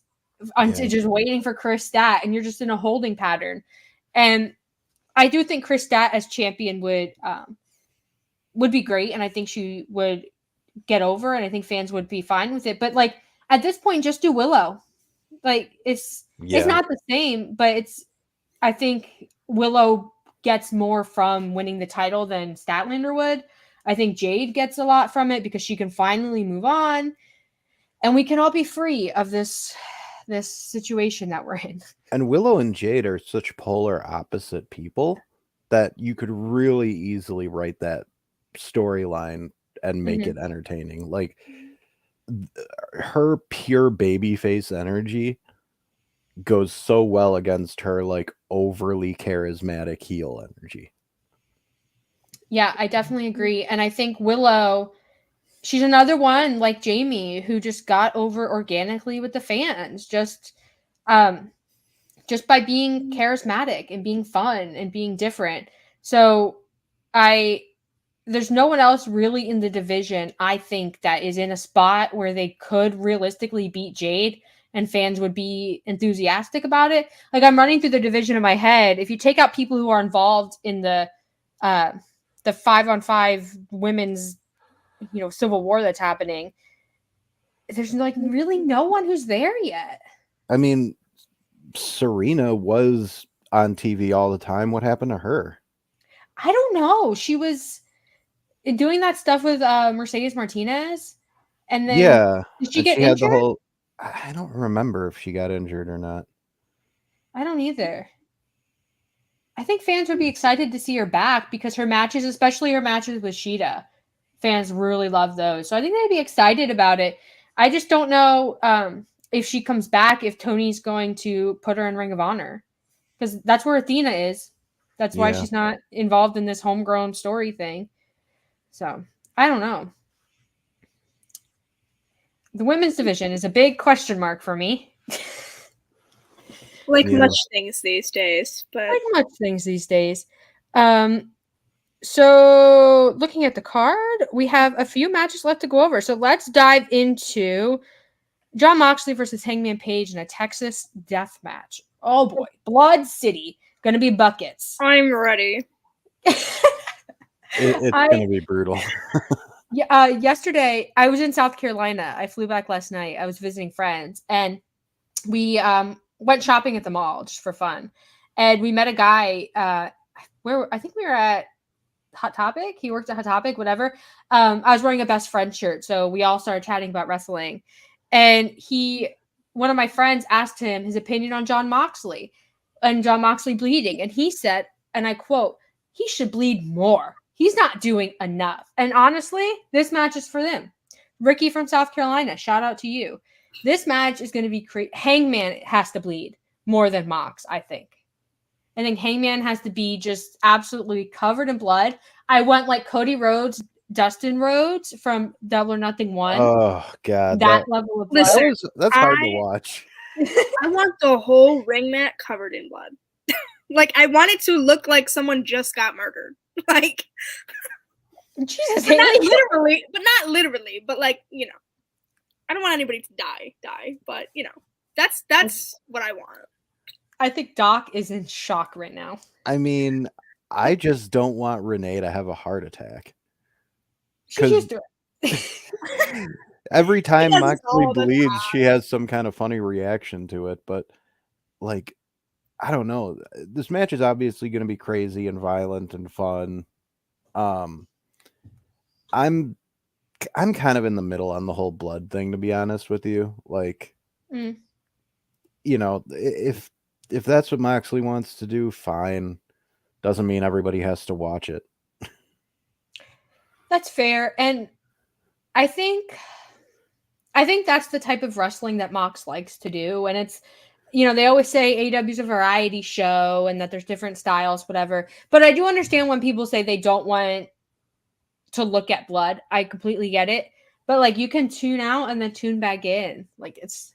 until just waiting for Chris Stat, and you're just in a holding pattern. And I do think Chris Stat as champion would be great, and I think she would get over, and I think fans would be fine with it. But like at this point, just do Willow. Like it's not the same, but I think Willow gets more from winning the title than Statlander would. I think Jade gets a lot from it because she can finally move on, and we can all be free of this situation that we're in. And Willow and Jade are such polar opposite people that you could really easily write that storyline and make it entertaining. Like her pure babyface energy goes so well against her like overly charismatic heel energy. Yeah, I definitely agree. And I think Willow, she's another one like Jamie who just got over organically with the fans, just by being charismatic and being fun and being different. So there's no one else really in the division, I think, that is in a spot where they could realistically beat Jade and fans would be enthusiastic about it. Like, I'm running through the division in my head. If you take out people who are involved in the 5-on-5 women's, civil war that's happening, there's like really no one who's there yet. I mean, Serena was on TV all the time. What happened to her? I don't know. She was doing that stuff with Mercedes Martinez, and then did she get injured? I don't remember if she got injured or not. I don't either. I think fans would be excited to see her back because her matches, especially her matches with Shida, fans really love those. So I think they'd be excited about it. I just don't know if she comes back, if Tony's going to put her in Ring of Honor, because that's where Athena is. That's why she's not involved in this homegrown story thing. So I don't know. The women's division is a big question mark for me. Much things these days, but much things these days. So looking at the card, we have a few matches left to go over. So let's dive into Jon Moxley versus Hangman Page in a Texas death match. Oh boy, Blood City, gonna be buckets. I'm ready. It's gonna be brutal. Yesterday I was in South Carolina. I flew back last night. I was visiting friends, and we went shopping at the mall just for fun. And we met a guy where I think we were at Hot Topic. He worked at Hot Topic, whatever. I was wearing a best friend shirt, so we all started chatting about wrestling. And one of my friends asked him his opinion on Jon Moxley and Jon Moxley bleeding. And he said, and I quote, "He should bleed more. He's not doing enough." And honestly, this match is for them. Ricky from South Carolina, shout out to you. This match is going to be Hangman has to bleed more than Mox, I think. I think Hangman has to be just absolutely covered in blood. I went like Cody Rhodes, Dustin Rhodes from Double or Nothing 1. Oh God, that level of blood. That's hard to watch. I want the whole ring mat covered in blood. Like, I want it to look like someone just got murdered. Like, Jesus, but not literally, but like, I don't want anybody to die, but that's what I want. I think Doc is in shock right now. I mean, I just don't want Renee to have a heart attack. She's used to it. Every time Moxley bleeds, she has some kind of funny reaction to it. But like, I don't know. This match is obviously going to be crazy and violent and fun. I'm kind of in the middle on the whole blood thing, to be honest with you. Like, if that's what Moxley wants to do, fine. Doesn't mean everybody has to watch it. That's fair. And I think I think that's the type of wrestling that Mox likes to do. And it's, they always say AEW's a variety show and that there's different styles, whatever. But I do understand when people say they don't want to look at blood. I completely get it. But like you can tune out and then tune back in. Like that's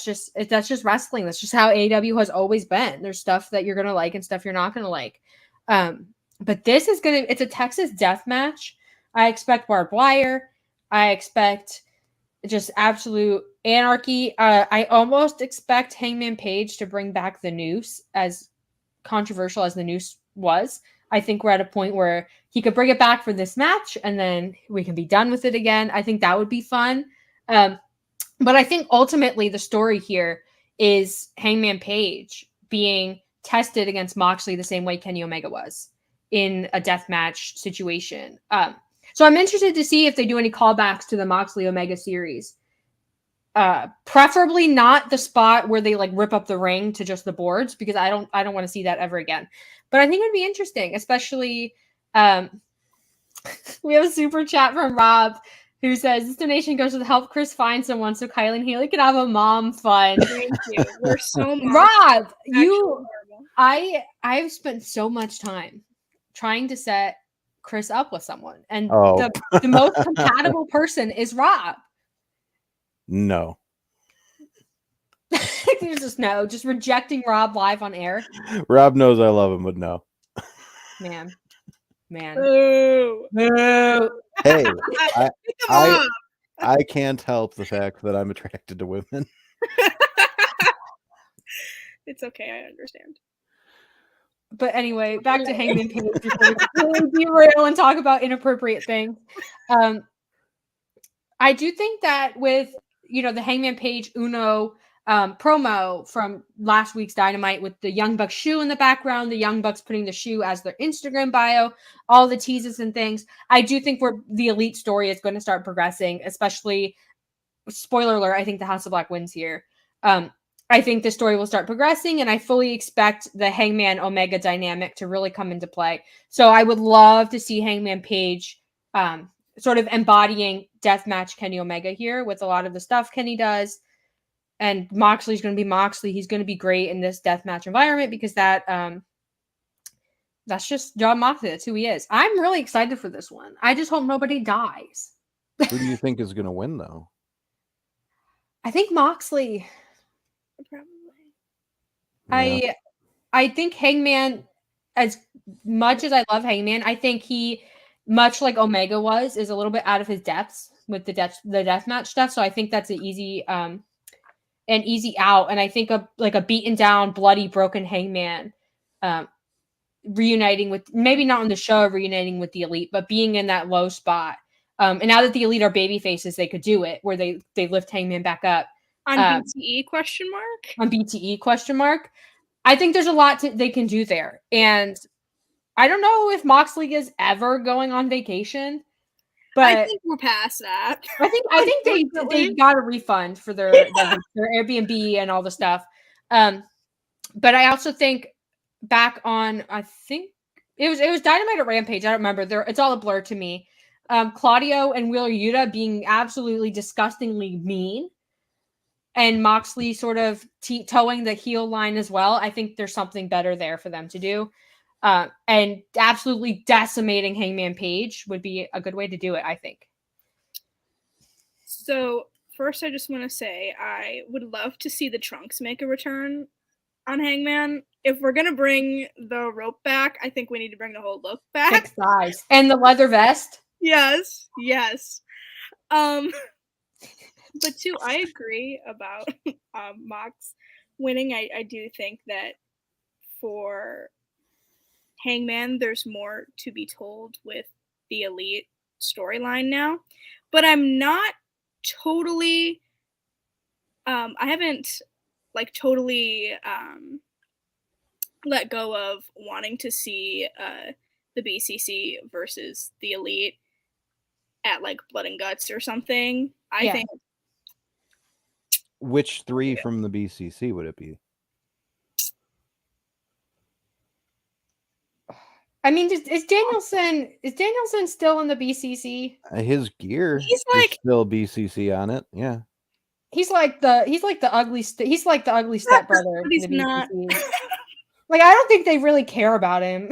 just wrestling. That's just how AEW has always been. There's stuff that you're gonna like and stuff you're not gonna like. But this is it's a Texas death match. I expect barbed wire. I expect just absolute anarchy. I almost expect Hangman Page to bring back the noose, as controversial as the noose was. I think we're at a point where he could bring it back for this match and then we can be done with it again. I think that would be fun. But I think ultimately the story here is Hangman Page being tested against Moxley the same way Kenny Omega was in a death match situation. So I'm interested to see if they do any callbacks to the Moxley Omega series. Preferably not the spot where they like rip up the ring to just the boards, because I don't want to see that ever again. But I think it'd be interesting, especially we have a super chat from Rob who says this donation goes to help Chris find someone so Kylie and Haley can have a mom fun. Thank you. We're so Rob, I've spent so much time trying to set Chris up with someone, and the most compatible person is Rob. No. Just rejecting Rob live on air. Rob knows I love him, but no. Man. Boo. Hey, I can't help the fact that I'm attracted to women. It's okay, I understand. But anyway, back to Hangman Page before we derail and talk about inappropriate things. I do think that with the Hangman Page Uno promo from last week's Dynamite with the Young Bucks shoe in the background, the Young Bucks putting the shoe as their Instagram bio, all the teases and things. I do think the Elite story is going to start progressing, especially, spoiler alert, I think the House of Black wins here. I think the story will start progressing, and I fully expect the Hangman Omega dynamic to really come into play. So I would love to see Hangman Page sort of embodying deathmatch Kenny Omega here with a lot of the stuff Kenny does. And Moxley's going to be Moxley. He's going to be great in this deathmatch environment because that's just John Moxley. That's who he is. I'm really excited for this one. I just hope nobody dies. Who do you think is going to win, though? I think Moxley. Probably. Yeah. I think Hangman, as much as I love Hangman, I think he, much like Omega was, is a little bit out of his depths with the deathmatch stuff. So I think that's an easy out. And I think a beaten down, bloody, broken Hangman reuniting with, maybe not on the show, reuniting with the Elite, but being in that low spot. And now that the Elite are baby faces, they could do it where they lift Hangman back up. On BTE question mark? On BTE question mark. I think there's a lot they can do there. And I don't know if Moxley is ever going on vacation. But I think we're past that. I think they got a refund for their Airbnb and all the stuff. But I also think back on, I think it was Dynamite or Rampage. I don't remember. It's all a blur to me. Claudio and Wheeler Yuta being absolutely disgustingly mean, and Moxley sort of towing the heel line as well. I think there's something better there for them to do. And absolutely decimating Hangman Page would be a good way to do it, I think. So first, I just want to say I would love to see the trunks make a return on Hangman. If we're going to bring the rope back, I think we need to bring the whole look back. 6 size. And the leather vest. Yes. But too, I agree about Mox winning. I do think that for Hangman, there's more to be told with the Elite storyline now. But I'm not totally I haven't totally let go of wanting to see the BCC versus the Elite at Blood and Guts or something. I think. Which 3 from the BCC would it be? I mean, is Danielson still in the BCC? His gear He's is like still BCC on it. Yeah. He's like the ugly stepbrother but to he's the not. BCC. Like, I don't think they really care about him.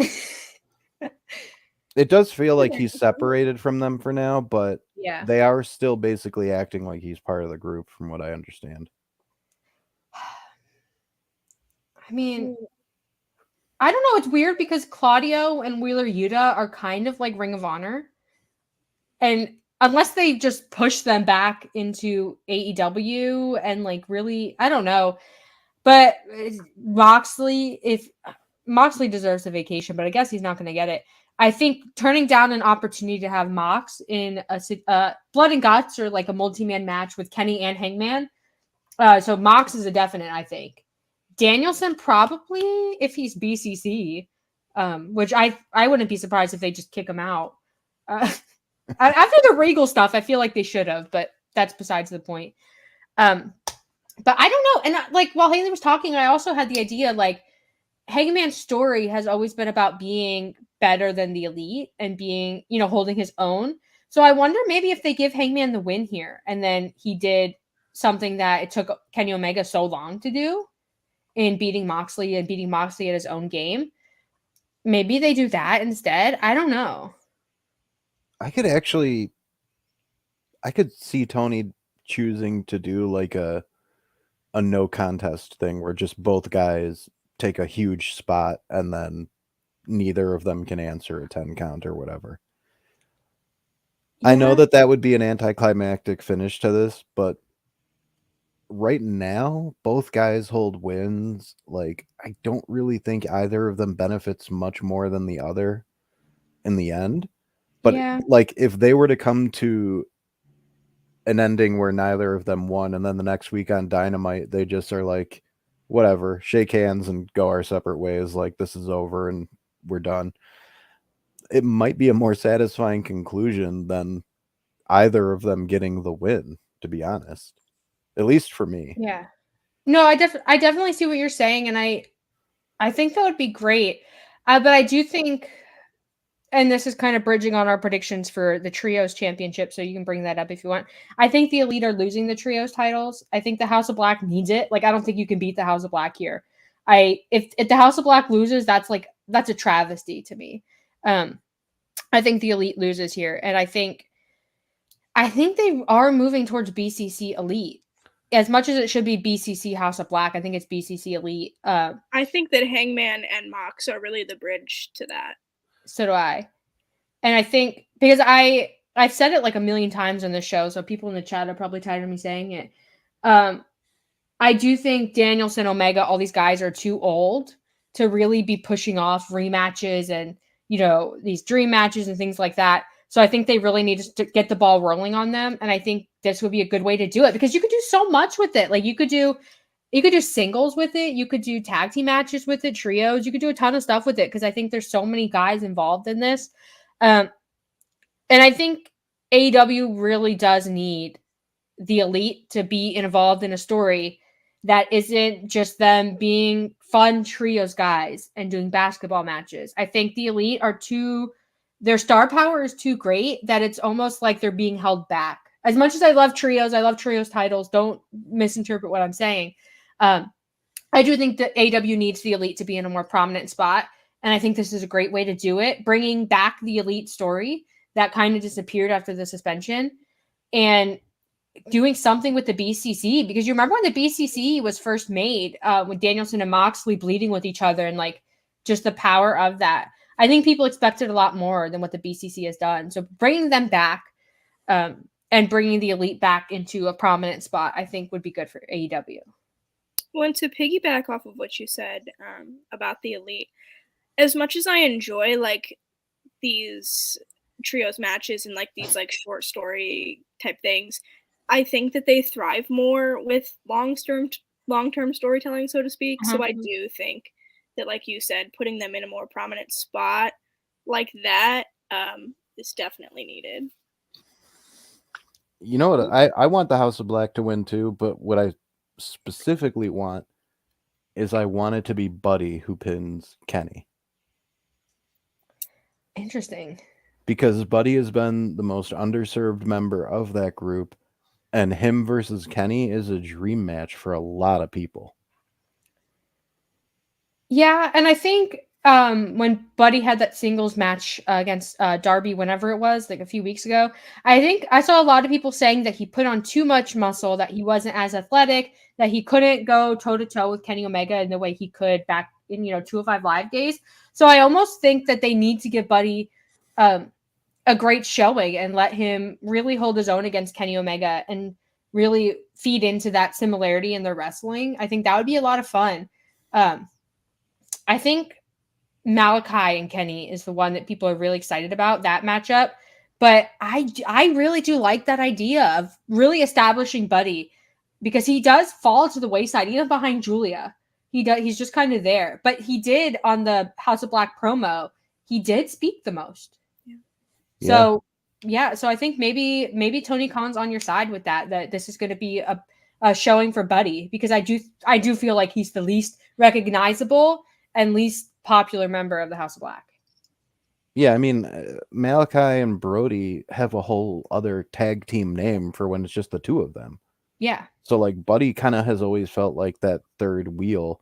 It does feel like he's separated from them for now, but Yeah. they are still basically acting like he's part of the group, from what I understand. I mean, I don't know. It's weird because Claudio and Wheeler Yuta are kind of like Ring of Honor. And unless they just push them back into AEW and like really, I don't know. But Moxley deserves a vacation, but I guess he's not going to get it. I think turning down an opportunity to have Mox in a Blood and Guts or like a multi-man match with Kenny and Hangman. So Mox is a definite, I think. Danielson probably if he's BCC, which I wouldn't be surprised if they just kick him out. After the Regal stuff, I feel like they should have, but that's besides the point. But I don't know. And like while Haley was talking, I also had the idea like Hangman's story has always been about being better than the Elite and being, holding his own. So I wonder maybe if they give Hangman the win here and then he did something that it took Kenny Omega so long to do in beating Moxley at his own game. Maybe they do that instead. I don't know. I could see Tony choosing to do like a no contest thing where just both guys take a huge spot and then neither of them can answer a 10 count or whatever. Yeah. I know that would be an anticlimactic finish to this, but right now both guys hold wins. Like, I don't really think either of them benefits much more than the other in the end. But like if they were to come to an ending where neither of them won, and then the next week on Dynamite they just are like, whatever, shake hands and go our separate ways, like this is over and we're done, it might be a more satisfying conclusion than either of them getting the win, to be honest, at least for me. Yeah, no, I definitely see what you're saying, and I think that would be great, but I do think, and this is kind of bridging on our predictions for the Trios Championship, so you can bring that up if you want. I think the Elite are losing the Trios titles. I think the House of Black needs it. Like, I don't think you can beat the House of Black here. If the House of Black loses, that's a travesty to me. I think the Elite loses here, and I think they are moving towards BCC Elite. As much as it should be BCC House of Black, I think it's BCC Elite. I think that Hangman and Mox are really the bridge to that. So do I. And I think, because I've said it like a million times on this show, so people in the chat are probably tired of me saying it. I do think Danielson, Omega, all these guys are too old to really be pushing off rematches and, these dream matches and things like that. So I think they really need to get the ball rolling on them. And I think this would be a good way to do it because you could do so much with it. Like you could do singles with it. You could do tag team matches with it, trios. You could do a ton of stuff with it because I think there's so many guys involved in this. And I think AEW really does need the Elite to be involved in a story that isn't just them being fun trios guys and doing basketball matches. I think the Elite their star power is too great that it's almost like they're being held back. As much as I love trios titles. Don't misinterpret what I'm saying. I do think that AEW needs the Elite to be in a more prominent spot. And I think this is a great way to do it. Bringing back the Elite story that kind of disappeared after the suspension and doing something with the BCC, because you remember when the BCC was first made with Danielson and Moxley bleeding with each other and like just the power of that. I think people expected a lot more than what the BCC has done. So bringing them back and bringing the Elite back into a prominent spot, I think would be good for AEW. Well, and to piggyback off of what you said about the Elite, as much as I enjoy like these trios matches and like these like short story type things, I think that they thrive more with long-term storytelling, so to speak. So I do think that, like you said, putting them in a more prominent spot like that is definitely needed. You know what? I want the House of Black to win too, but what I specifically want is I want it to be Buddy who pins Kenny. Interesting. Because Buddy has been the most underserved member of that group, and him versus Kenny is a dream match for a lot of people. Yeah, and I think when Buddy had that singles match against Darby, whenever it was, like a few weeks ago, I think I saw a lot of people saying that he put on too much muscle, that he wasn't as athletic, that he couldn't go toe to toe with Kenny Omega in the way he could back in 205 Live days. So I almost think that they need to give Buddy a great showing and let him really hold his own against Kenny Omega and really feed into that similarity in their wrestling. I think that would be a lot of fun. I think Malachi and Kenny is the one that people are really excited about, that matchup. But I really do like that idea of really establishing Buddy, because he does fall to the wayside, even behind Julia. He's just kind of there. But he did, on the House of Black promo, he did speak the most. So so I think maybe Tony Khan's on your side with that this is going to be a showing for Buddy, because I do feel like he's the least recognizable and least popular member of the House of Black. Yeah, I mean, Malachi and Brody have a whole other tag team name for when it's just the two of them. Yeah. So like Buddy kind of has always felt like that third wheel,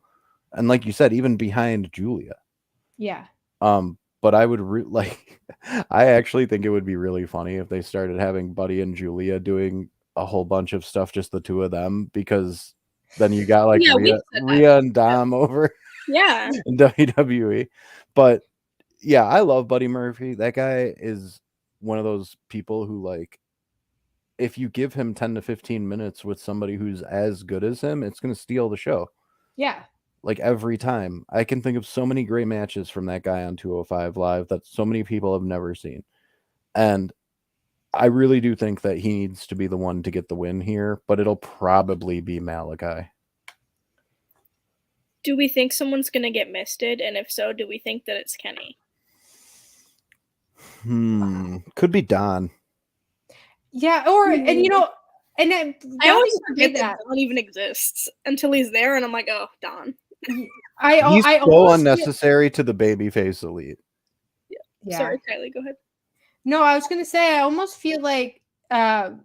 and like you said, even behind Julia. Yeah. But I would I actually think it would be really funny if they started having Buddy and Julia doing a whole bunch of stuff, just the two of them, because then you got like Rhea and Dom over in WWE. But yeah, I love Buddy Murphy. That guy is one of those people who, like, if you give him 10 to 15 minutes with somebody who's as good as him, it's going to steal the show. Yeah. Like every time. I can think of so many great matches from that guy on 205 Live that so many people have never seen. And I really do think that he needs to be the one to get the win here, but it'll probably be Malachi. Do we think someone's going to get misted? And if so, do we think that it's Kenny? Could be Don. Yeah, or and and I always forget that Don even exists until he's there, and I'm like, oh, Don. He's so unnecessary to the babyface elite. Yeah. Sorry, Kylie, go ahead. No, I was gonna say I almost feel like, and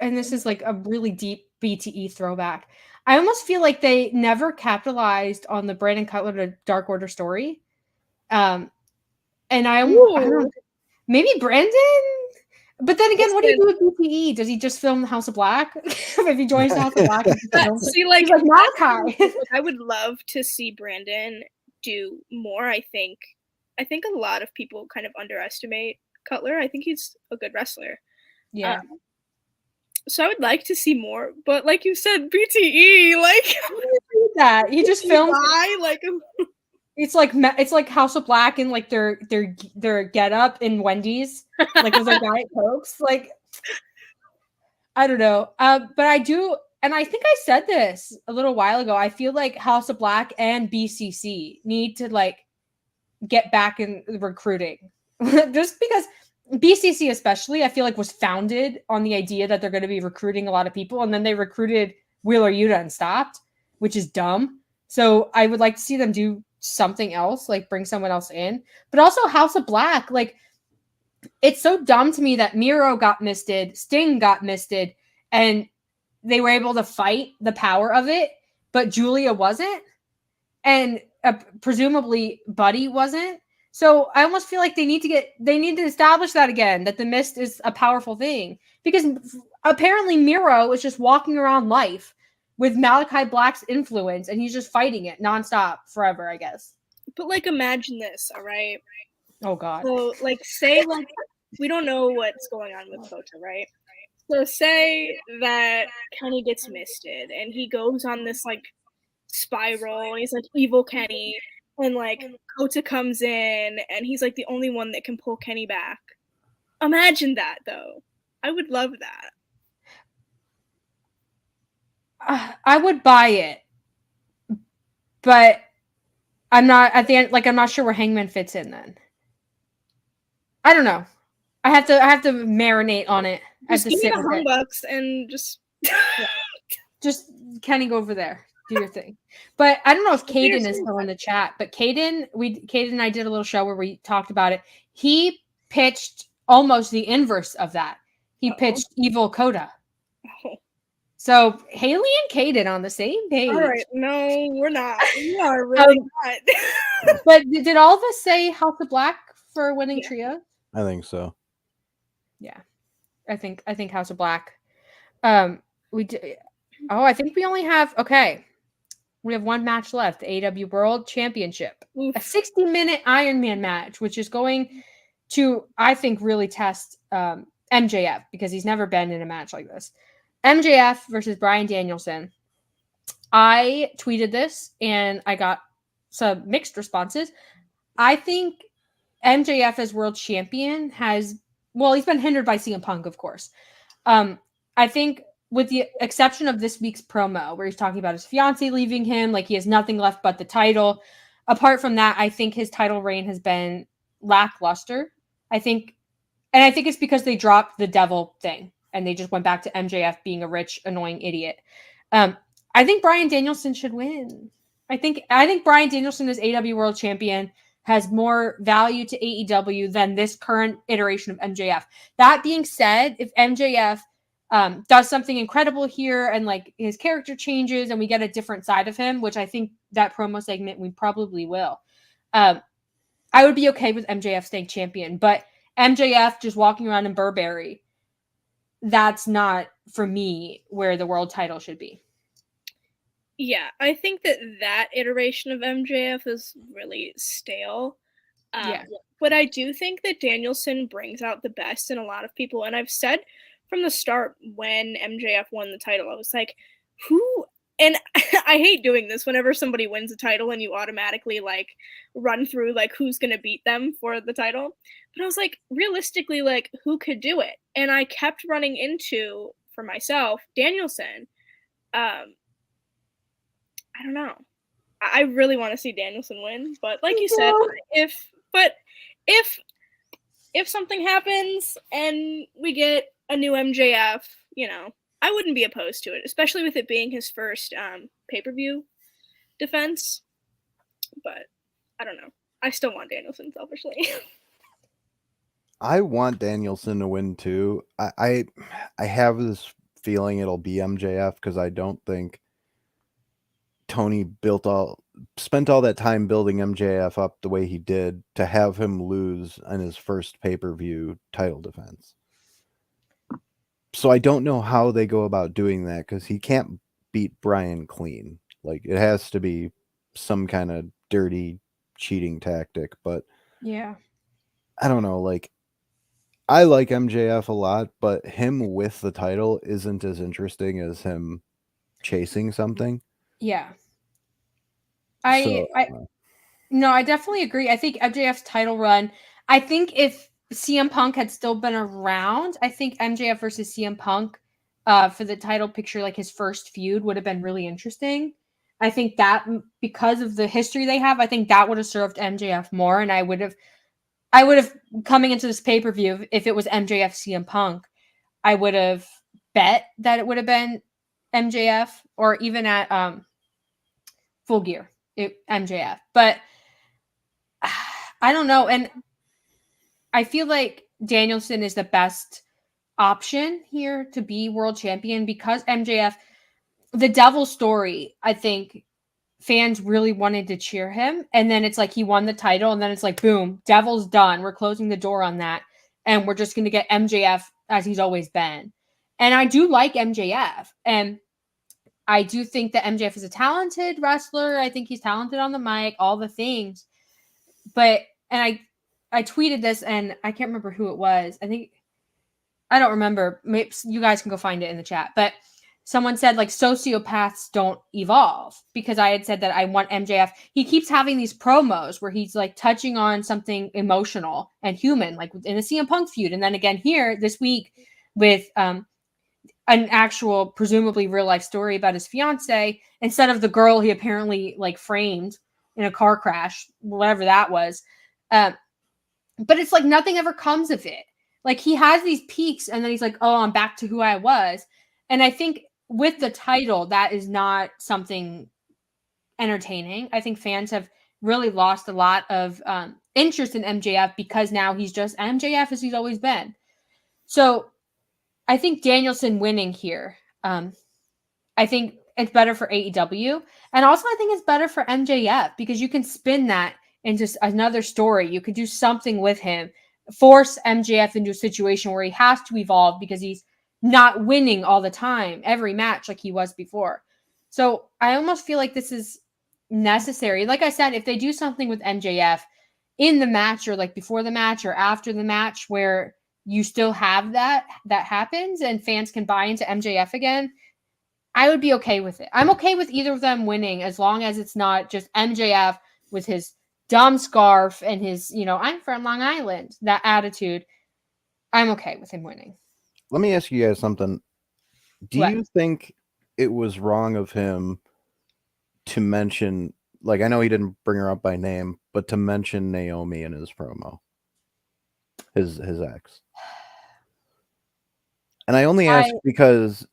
this is like a really deep BTE throwback. I almost feel like they never capitalized on the Brandon Cutler to Dark Order story. And I don't know, maybe Brandon. But then again, what do you do with BTE? Does he just film the House of Black? If he joins the House of Black, see, like Malachi. I would love to see Brandon do more. I think a lot of people kind of underestimate Cutler. I think he's a good wrestler. Yeah. So I would like to see more, but like you said, BTE, like that he just films like. It's like House of Black and like their get up in Wendy's, like with their Diet Cokes. Like, I don't know. But I do, and I think I said this a little while ago. I feel like House of Black and BCC need to like get back in recruiting, just because BCC especially, I feel like, was founded on the idea that they're going to be recruiting a lot of people, and then they recruited Wheeler Yuta and stopped, which is dumb. So I would like to see them do something else, like bring someone else in. But also House of Black, like, it's so dumb to me that Miro got misted, Sting got misted, and they were able to fight the power of it, but Julia wasn't, and presumably Buddy wasn't. So I almost feel like they need to establish that again, that the mist is a powerful thing, because apparently Miro is just walking around life with Malachi Black's influence, and he's just fighting it nonstop forever, I guess. But like, imagine this, all right? Oh God. So like, say like we don't know what's going on with Kota, right? So say that Kenny gets misted, and he goes on this like spiral, and he's like evil Kenny, and like Kota comes in, and he's like the only one that can pull Kenny back. Imagine that, though. I would love that. I would buy it, but I'm not at the end. Like, I'm not sure where Hangman fits in. Then I don't know. I have to marinate on it. Just give me the $100 and just just Kenny, go over there. Do your thing. But I don't know if Do your Caden is thing. still in the chat, but Caden and I did a little show where we talked about it. He pitched almost the inverse of that. He pitched Evil Coda. Oh. So Haley and Caden on the same page. All right, no, we're not. We are really not. But did all of us say House of Black for winning trio? I think so. Yeah, I think House of Black. We did. Oh, I think we only have. Okay, we have one match left. The AEW World Championship, Oof. a 60-minute Iron Man match, which is going to, I think, really test MJF because he's never been in a match like this. MJF versus Bryan Danielson. I tweeted this and I got some mixed responses. I think MJF as world champion he's been hindered by CM Punk, of course. I think with the exception of this week's promo where he's talking about his fiance leaving him, like he has nothing left but the title. Apart from that, I think his title reign has been lackluster. I think it's because they dropped the devil thing and they just went back to MJF being a rich, annoying idiot. I think Bryan Danielson should win. I think Bryan Danielson as AEW World Champion has more value to AEW than this current iteration of MJF. That being said, if MJF does something incredible here and like his character changes and we get a different side of him, which I think that promo segment we probably will, I would be okay with MJF staying champion. But MJF just walking around in Burberry, that's not, for me, where the world title should be. Yeah, I think that iteration of MJF is really stale. But I do think that Danielson brings out the best in a lot of people. And I've said from the start when MJF won the title, I was like, who? And I hate doing this whenever somebody wins a title and you automatically like run through like who's going to beat them for the title. But I was like, realistically, like who could do it? And I kept running into, for myself, Danielson. I don't know. I really want to see Danielson win, but like you said, if something happens and we get a new MJF, I wouldn't be opposed to it, especially with it being his first pay-per-view defense. But I don't know. I still want Danielson selfishly. I want Danielson to win too. I have this feeling it'll be MJF because I don't think Tony spent all that time building MJF up the way he did to have him lose in his first pay-per-view title defense. So I don't know how they go about doing that because he can't beat Bryan clean. Like it has to be some kind of dirty cheating tactic. But yeah, I don't know. Like I like MJF a lot, but him with the title isn't as interesting as him chasing something. Yeah. I definitely agree. I think MJF's title run, I think if CM Punk had still been around, I think MJF versus CM Punk for the title picture, like his first feud, would have been really interesting. I think that because of the history they have, I think that would have served MJF more. And I would have coming into this pay-per-view, if it was MJF CM Punk, I would have bet that it would have been MJF, or even at Full Gear, MJF. But I don't know. And I feel like Danielson is the best option here to be world champion because MJF, the devil story, I think fans really wanted to cheer him. And then it's like he won the title. And then it's like, boom, devil's done. We're closing the door on that. And we're just going to get MJF as he's always been. And I do like MJF. And I do think that MJF is a talented wrestler. I think he's talented on the mic, all the things. But, and I tweeted this and I can't remember who it was. I don't remember. Maybe you guys can go find it in the chat. But someone said like sociopaths don't evolve, because I had said that I want MJF. He keeps having these promos where he's like touching on something emotional and human, like in a CM Punk feud. And then again here this week with an actual, presumably real life story about his fiance instead of the girl he apparently like framed in a car crash, whatever that was. But it's like nothing ever comes of it. Like he has these peaks and then he's like, oh, I'm back to who I was. And I think with the title, that is not something entertaining. I think fans have really lost a lot of interest in MJF because now he's just MJF as he's always been. So I think Danielson winning here, I think it's better for AEW. And also I think it's better for MJF because you can spin that into another story. You could do something with him, force MJF into a situation where he has to evolve because he's not winning all the time, every match like he was before. So I almost feel like this is necessary. Like I said, if they do something with MJF in the match or like before the match or after the match where you still have that happens and fans can buy into MJF again, I would be okay with it. I'm okay with either of them winning as long as it's not just MJF with his dumb scarf and his, I'm from Long Island, that attitude. I'm okay with him winning. Let me ask you guys something. Do What? you think it was wrong of him to mention, like, I know he didn't bring her up by name, but to mention Naomi in his promo, his ex? And I only ask because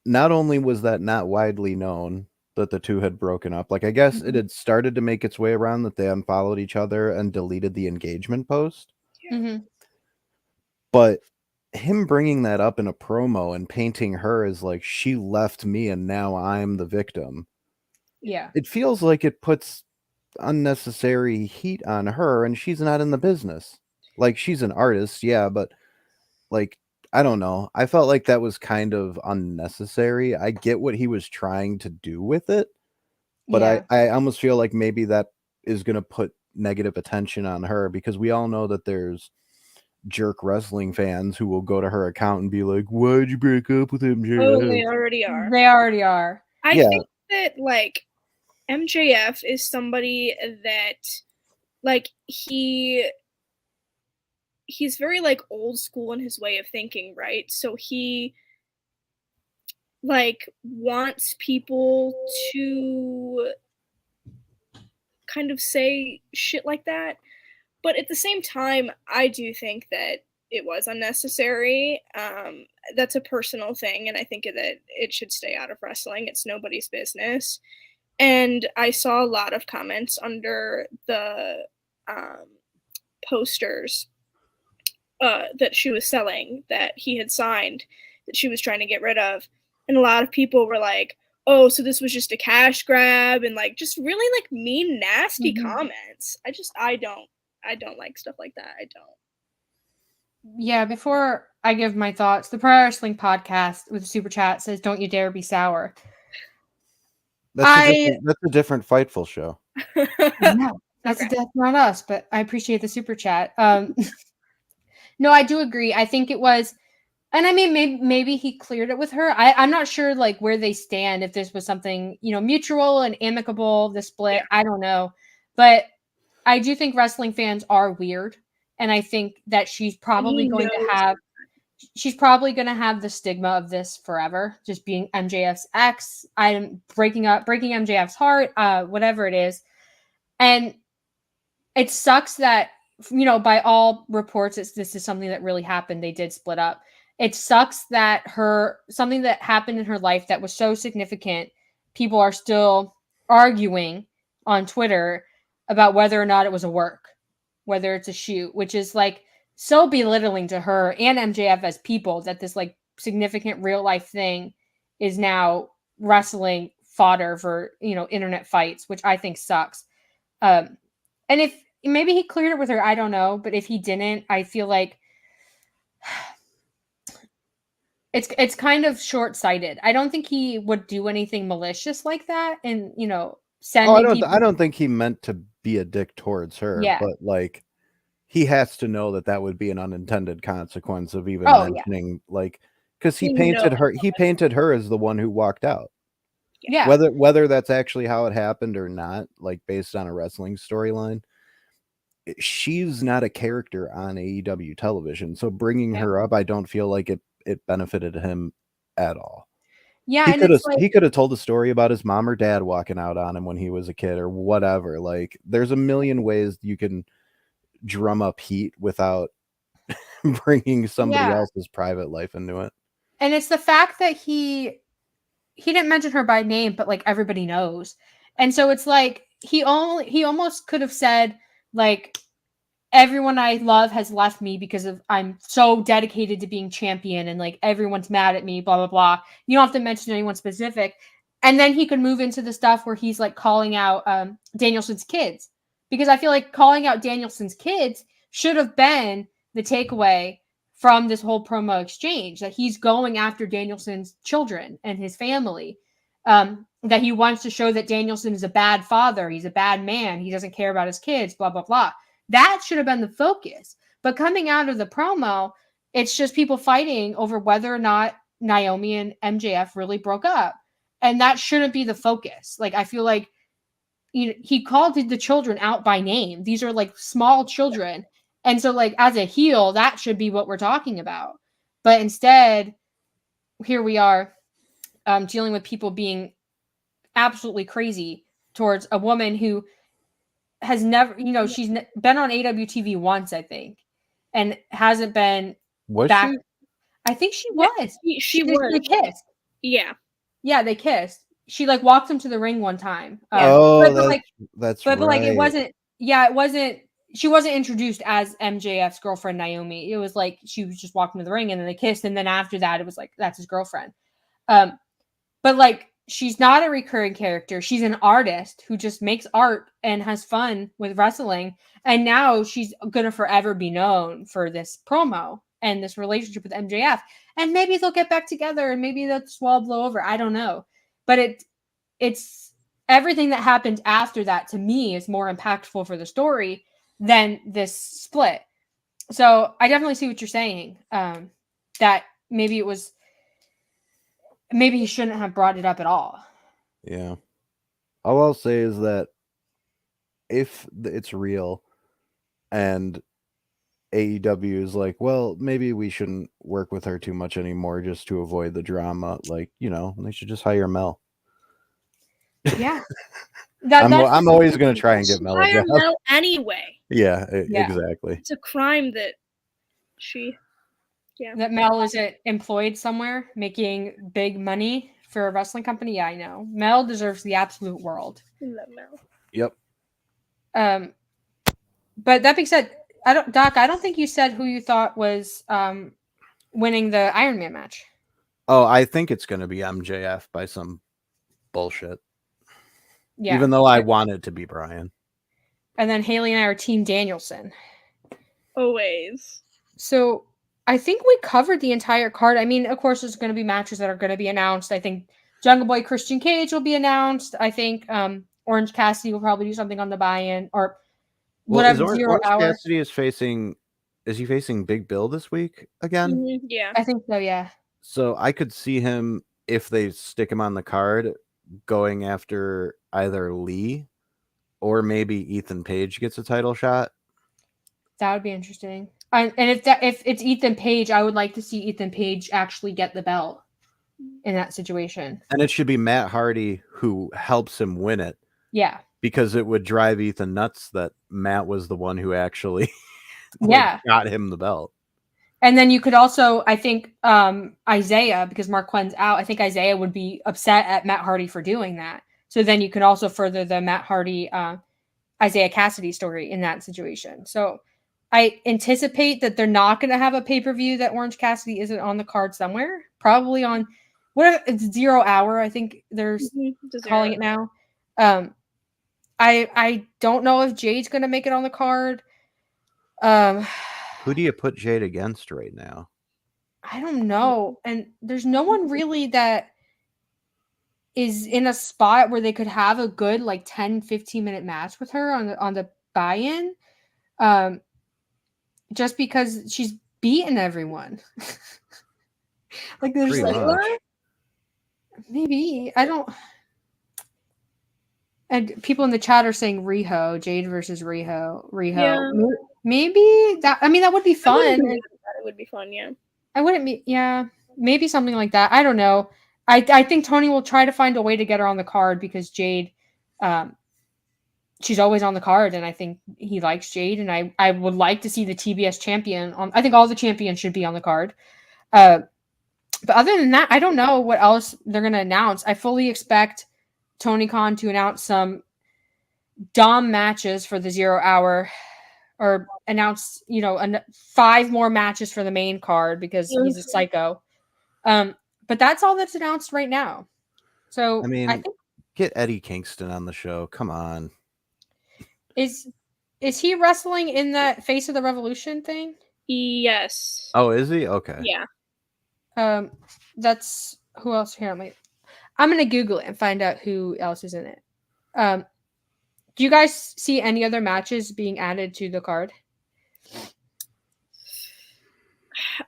not only was that not widely known that the two had broken up, like I guess it had started to make its way around that they unfollowed each other and deleted the engagement post. Mm-hmm. But him bringing that up in a promo and painting her as like she left me and now I'm the victim. Yeah. It feels like it puts unnecessary heat on her and she's not in the business. Like she's an artist, yeah, but like I don't know. I felt like that was kind of unnecessary. I get what he was trying to do with it, but yeah. I almost feel like maybe that is going to put negative attention on her because we all know that there's jerk wrestling fans who will go to her account and be like, "Why'd you break up with him?" Oh, they already are. They already are. I think that like MJF is somebody that like he's very like old school in his way of thinking, right? So he like wants people to kind of say shit like that. But at the same time, I do think that it was unnecessary. That's a personal thing, and I think that it should stay out of wrestling. It's nobody's business. And I saw a lot of comments under the posters that she was selling that he had signed that she was trying to get rid of. And a lot of people were like, oh, so this was just a cash grab, and like just really like mean, nasty comments. I don't like stuff like that. I don't. Yeah, before I give my thoughts, the Pro Wrestling Podcast with the super chat says, "Don't you dare be sour." That's a different Fightful show. No, that's not us, but I appreciate the super chat. No, I do agree. I think it was, and I mean, maybe he cleared it with her. I'm not sure like where they stand, if this was something, mutual and amicable, the split. Yeah. I don't know. But I do think wrestling fans are weird. And I think that she's probably going to have the stigma of this forever, just being MJF's ex, breaking MJF's heart, whatever it is. And it sucks that, by all reports, this is something that really happened. They did split up. It sucks that something that happened in her life that was so significant, people are still arguing on Twitter about whether or not it was a work, whether it's a shoot, which is like so belittling to her and MJF as people, that this like significant real life thing is now wrestling fodder for, internet fights, which I think sucks. And if maybe he cleared it with her, I don't know. But if he didn't, I feel like it's kind of short-sighted. I don't think he would do anything malicious like that, and sending people. I don't think he meant to be a dick towards her. Yeah. But like, he has to know that would be an unintended consequence of even mentioning like, because he painted her as the one who walked out. Yeah. Whether that's actually how it happened or not, like based on a wrestling storyline, she's not a character on AEW television. So bringing her up, I don't feel like it benefited him at all. Yeah, he could have told a story about his mom or dad walking out on him when he was a kid or whatever. Like, there's a million ways you can drum up heat without bringing somebody else's private life into it. And it's the fact that he didn't mention her by name, but like everybody knows. And so it's like he almost could have said like, everyone I love has left me because of I'm so dedicated to being champion, and like everyone's mad at me, blah blah blah. You don't have to mention anyone specific. And then he could move into the stuff where he's like calling out Danielson's kids, because I feel like calling out Danielson's kids should have been the takeaway from this whole promo exchange, that he's going after Danielson's children and his family. That he wants to show that Danielson is a bad father, he's a bad man, he doesn't care about his kids, blah blah blah. That should have been the focus. But coming out of the promo, it's just people fighting over whether or not Naomi and MJF really broke up. And that shouldn't be the focus. Like, I feel like he called the children out by name. These are like small children. And so like as a heel, that should be what we're talking about. But instead, here we are dealing with people being absolutely crazy towards a woman who has never, she's been on AWTV once, I think, and hasn't been back. She? I think she was. She was. They kissed. Yeah, they kissed. She like walked him to the ring one time. That's right. But like it wasn't. Yeah, it wasn't. She wasn't introduced as MJF's girlfriend Naomi. It was like she was just walking to the ring and then they kissed, and then after that it was like that's his girlfriend. But like, she's not a recurring character. She's an artist who just makes art and has fun with wrestling. And now she's going to forever be known for this promo and this relationship with MJF. And maybe they'll get back together and maybe that's all blow over. I don't know. But it's everything that happened after that to me is more impactful for the story than this split. So I definitely see what you're saying. That maybe he shouldn't have brought it up at all. Yeah. All I'll say is that if it's real and AEW is like, well, maybe we shouldn't work with her too much anymore just to avoid the drama, like, they should just hire Mel. Yeah. I'm always going to try and get Mel a job. Mel anyway. Yeah, exactly. It's a crime that that Mel isn't employed somewhere making big money for a wrestling company. Yeah, I know. Mel deserves the absolute world. I love Mel. Yep. But that being said, Doc, I don't think you said who you thought was winning the Iron Man match. Oh, I think it's going to be MJF by some bullshit. Yeah. Even though I want it to be Brian. And then Haley and I are Team Danielson. Always. So I think we covered the entire card. I mean, of course, there's going to be matches that are going to be announced. I think Jungle Boy Christian Cage will be announced. I think Orange Cassidy will probably do something on the buy-in or whatever. Orange Cassidy is he facing Big Bill this week again? Mm-hmm. Yeah. I think so, yeah. So I could see him, if they stick him on the card, going after either Lee or maybe Ethan Page gets a title shot. That would be interesting. And if it's Ethan Page, I would like to see Ethan Page actually get the belt in that situation. And it should be Matt Hardy who helps him win it. Yeah. Because it would drive Ethan nuts that Matt was the one who actually got him the belt. And then you could also, I think, Isaiah, because Marquand's out, I think Isaiah would be upset at Matt Hardy for doing that. So then you could also further the Matt Hardy, Isaiah Cassidy story in that situation. So I anticipate that they're not going to have a pay-per-view that Orange Cassidy isn't on the card somewhere. Probably on, it's 0 hour, I think they're calling it now. I don't know if Jade's going to make it on the card. Who do you put Jade against right now? I don't know. And there's no one really that is in a spot where they could have a good like 10, 15-minute match with her on the buy-in. Just because she's beaten everyone. Like there's maybe I don't. And people in the chat are saying Riho, Jade versus Riho. Yeah. Maybe that. I mean, that would be fun. It would be fun, yeah. I wouldn't be. Yeah, maybe something like that. I don't know. I think Tony will try to find a way to get her on the card because Jade, she's always on the card, and I think he likes Jade, and I would like to see the TBS champion on. I think all the champions should be on the card. But other than that, I don't know what else they're going to announce. I fully expect Tony Khan to announce some Dom matches for the 0 Hour, or announce 5 more matches for the main card because he's a psycho. But that's all that's announced right now. So I mean, I think get Eddie Kingston on the show. Come on. is he wrestling in that Face of the Revolution thing? Yes. Oh, is he? Okay. Yeah. That's who else here? I'm gonna Google it and find out who else is in it. Do you guys see any other matches being added to the card?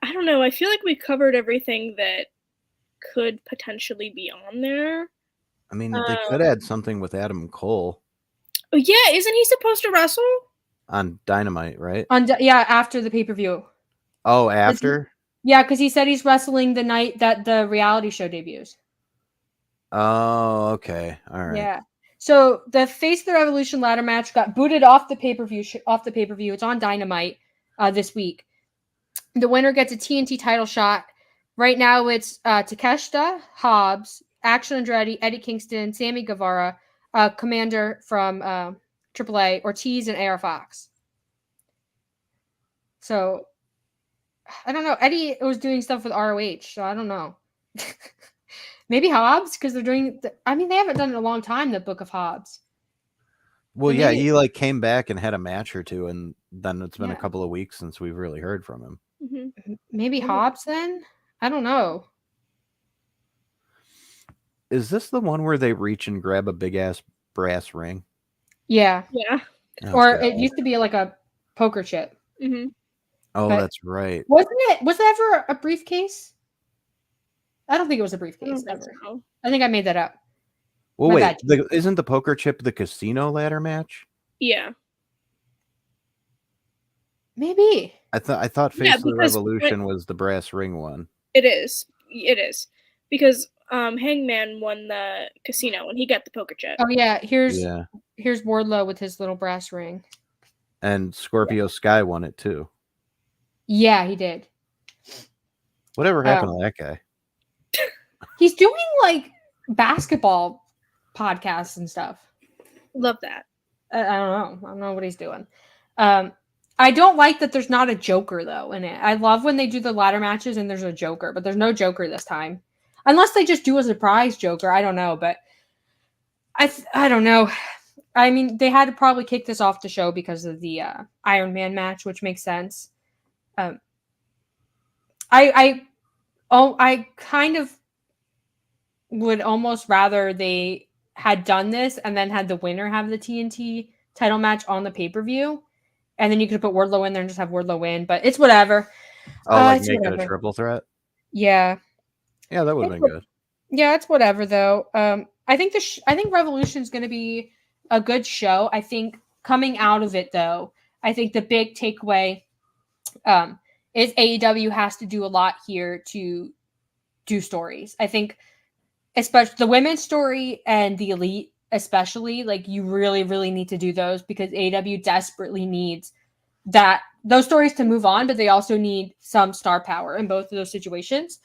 I don't know. I feel like we covered everything that could potentially be on there. I mean, they could add something with Adam Cole. Oh yeah, isn't he supposed to wrestle on Dynamite, right? After the pay-per-view. Oh, after? Yeah, because he said he's wrestling the night that the reality show debuts. Oh, okay. All right. Yeah. So the Face of the Revolution ladder match got booted off the pay-per-view. It's on Dynamite this week. The winner gets a TNT title shot. Right now it's Takeshita, Hobbs, Action Andretti, Eddie Kingston, Sammy Guevara, Commander from AAA, Ortiz, and AR Fox. So I don't know. Eddie was doing stuff with ROH, so I don't know. Maybe Hobbs, because they're doing. They haven't done it in a long time. The Book of Hobbs. Well, yeah, he came back and had a match or two, and then it's been a couple of weeks since we've really heard from him. Mm-hmm. Maybe Hobbs then? I don't know. Is this the one where they reach and grab a big ass brass ring? Yeah. Yeah. Oh, or God. It used to be like a poker chip. Mm-hmm. Oh, but that's right. Wasn't it? Was that ever a briefcase? I don't think it was a briefcase ever. So. I think I made that up. Well, wait. Isn't the poker chip the casino ladder match? Yeah. Maybe. I thought Face of the Revolution was the brass ring one. It is. Because Hangman won the casino and he got the poker chip. Oh yeah, here's Wardlow with his little brass ring. And Scorpio Sky won it too. Yeah, he did. Whatever happened to that guy? He's doing like basketball podcasts and stuff. Love that. I don't know what he's doing. I don't like that there's not a Joker though in it. I love when they do the ladder matches and there's a Joker, but there's no Joker this time. Unless they just do a surprise Joker. I don't know, but I don't know. I mean, they had to probably kick this off the show because of the Iron Man match, which makes sense. I kind of would almost rather they had done this and then had the winner have the TNT title match on the pay-per-view, and then you could put Wardlow in there and just have Wardlow win. But it's whatever. Oh, like make it a triple threat. Yeah. Yeah, that would have been good. Yeah, it's whatever though. I think I think Revolution is going to be a good show. I think coming out of it though, I think the big takeaway is AEW has to do a lot here to do stories. I think especially the women's story and the elite, especially, like you really, really need to do those because AEW desperately needs those stories to move on, but they also need some star power in both of those situations.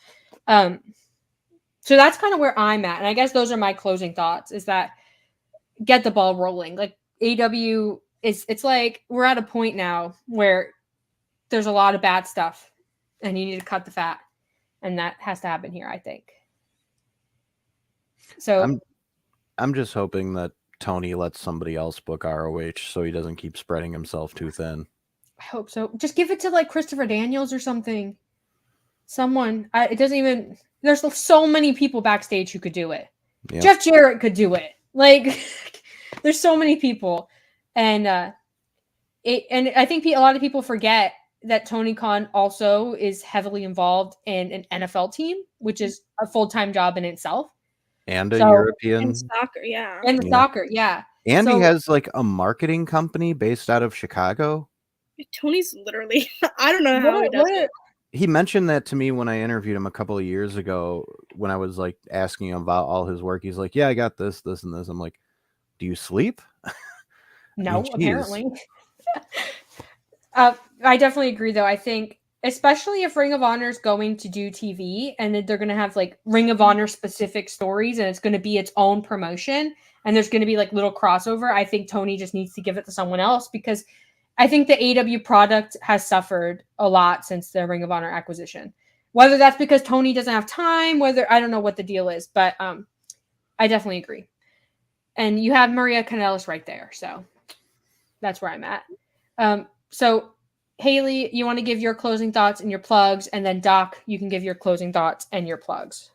So that's kind of where I'm at. And I guess those are my closing thoughts is that get the ball rolling. Like AEW it's like we're at a point now where there's a lot of bad stuff and you need to cut the fat. And that has to happen here, I think. So I'm just hoping that Tony lets somebody else book ROH so he doesn't keep spreading himself too thin. I hope so. Just give it to like Christopher Daniels or something. Someone. It doesn't even. There's so many people backstage who could do it. Yep. Jeff Jarrett could do it. Like, there's so many people, and I think a lot of people forget that Tony Khan also is heavily involved in an NFL team, which is a full-time job in itself. And a European and soccer, yeah. And soccer, yeah. And he has like a marketing company based out of Chicago. Tony's literally, I don't know how he does it. He mentioned that to me when I interviewed him a couple of years ago when I was like asking him about all his work. He's like, yeah, I got this, this, and this. I'm like, do you sleep? No, apparently. I definitely agree, though. I think especially if Ring of Honor is going to do TV and they're going to have like Ring of Honor specific stories and it's going to be its own promotion and there's going to be like little crossover. I think Tony just needs to give it to someone else because I think the AEW product has suffered a lot since the Ring of Honor acquisition. Whether that's because Tony doesn't have time, whether I don't know what the deal is, but I definitely agree. And you have Maria Kanellis right there, so that's where I'm at. So Haley, you want to give your closing thoughts and your plugs, and then Doc, you can give your closing thoughts and your plugs.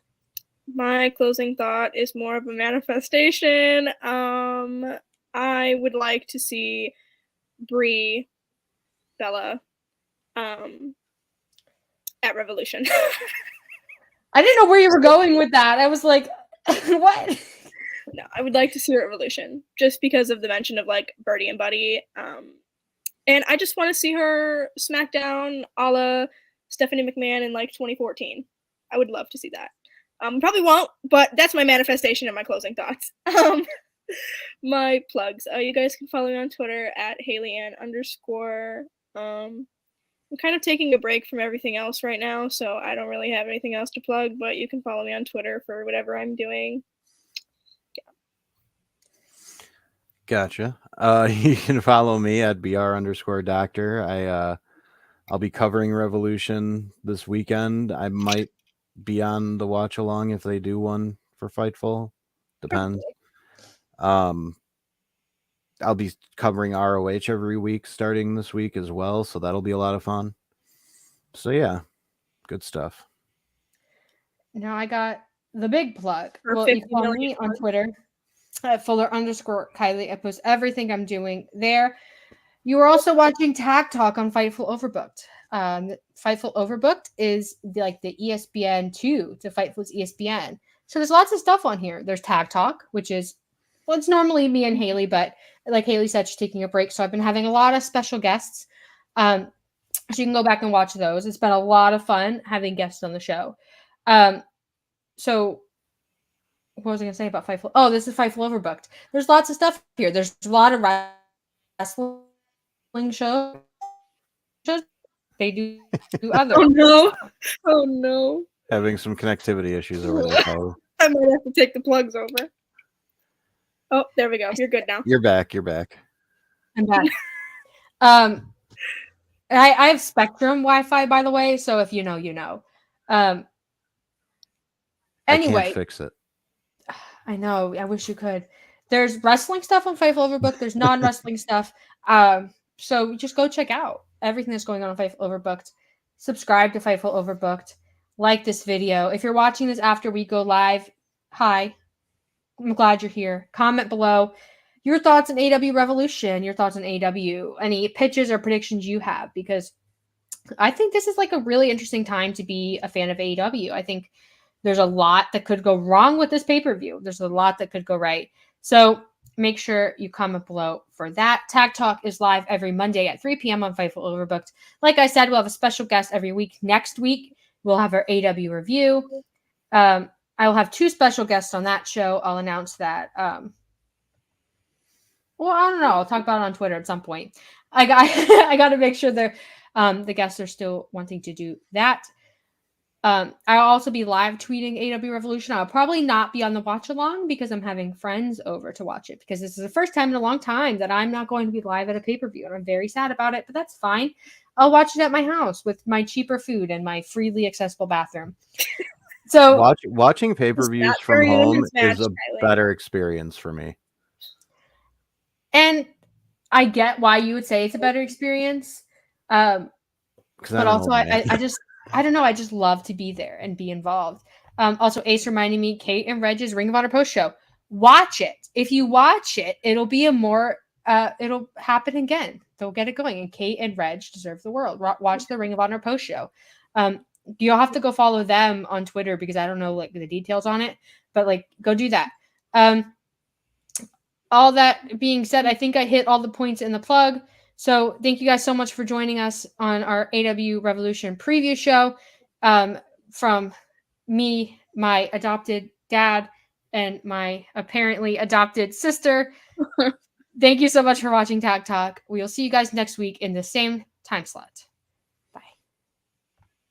My closing thought is more of a manifestation. I would like to see Brie Bella at Revolution. I didn't know where you were going with that. I was like, what? No, I would like to see her at Revolution just because of the mention of like Birdie and Buddy. And I just want to see her SmackDown a la Stephanie McMahon in like 2014. I would love to see that. Probably won't, but that's my manifestation and my closing thoughts. My plugs. You guys can follow me on Twitter at HaleyAnn_. I'm kind of taking a break from everything else right now, so I don't really have anything else to plug, but you can follow me on Twitter for whatever I'm doing. Yeah. Gotcha. You can follow me at BR_doctor. I'll be covering Revolution this weekend. I might be on the watch along if they do one for Fightful. Depends. I'll be covering ROH every week starting this week as well, so that'll be a lot of fun. So yeah, good stuff. Now I got the big plug. Well, you can follow me on Twitter at Fuller_Kiley. I post everything I'm doing there. You are also watching Tag Talk on Fightful Overbooked. Fightful Overbooked is like the ESPN 2 to Fightful's ESPN. So there's lots of stuff on here. There's Tag Talk, which is, well, it's normally me and Haley, but like Haley said, she's taking a break. So I've been having a lot of special guests. So you can go back and watch those. It's been a lot of fun having guests on the show. So what was I going to say about Fightful? Oh, this is Fightful Overbooked. There's lots of stuff here. There's a lot of wrestling shows. They do other. Oh no. Having some connectivity issues over there, Paul. I might have to take the plugs over. Oh, there we go. You're good now. You're back. I'm back. I have Spectrum Wi-Fi, by the way, so if you know, you know. Anyway, I can't fix it. I know. I wish you could. There's wrestling stuff on Fightful Overbooked. There's non-wrestling stuff. So just go check out everything that's going on Fightful Overbooked. Subscribe to Fightful Overbooked. Like this video. If you're watching this after we go live, hi. I'm glad you're here. Comment below your thoughts on AEW Revolution, your thoughts on AEW, any pitches or predictions you have, because I think this is like a really interesting time to be a fan of AEW. I think there's a lot that could go wrong with this pay-per-view. There's a lot that could go right. So make sure you comment below for that. Tag Talk is live every Monday at 3 p.m. on Fightful Overbooked. Like I said, we'll have a special guest every week. Next week, we'll have our AEW review. I will have 2 special guests on that show. I'll announce that. Well, I don't know. I'll talk about it on Twitter at some point. I got to make sure the guests are still wanting to do that. I'll also be live tweeting AEW Revolution. I'll probably not be on the watch along because I'm having friends over to watch it, because this is the first time in a long time that I'm not going to be live at a pay-per-view, and I'm very sad about it, but that's fine. I'll watch it at my house with my cheaper food and my freely accessible bathroom. So watching pay-per-views from home is a better experience for me. And I get why you would say it's a better experience. But also I don't know. I just love to be there and be involved. Also, Ace reminding me, Kate and Reg's Ring of Honor post show. Watch it. If you watch it, it'll be it'll happen again. They'll get it going. And Kate and Reg deserve the world. Watch the Ring of Honor post show. You'll have to go follow them on Twitter because I don't know like the details on it, but like go do that. All that being said, I think I hit all the points in the plug. So thank you guys so much for joining us on our AEW Revolution preview show. From me, my adopted dad, and my apparently adopted sister. Thank you so much for watching Tag Talk. We'll see you guys next week in the same time slot.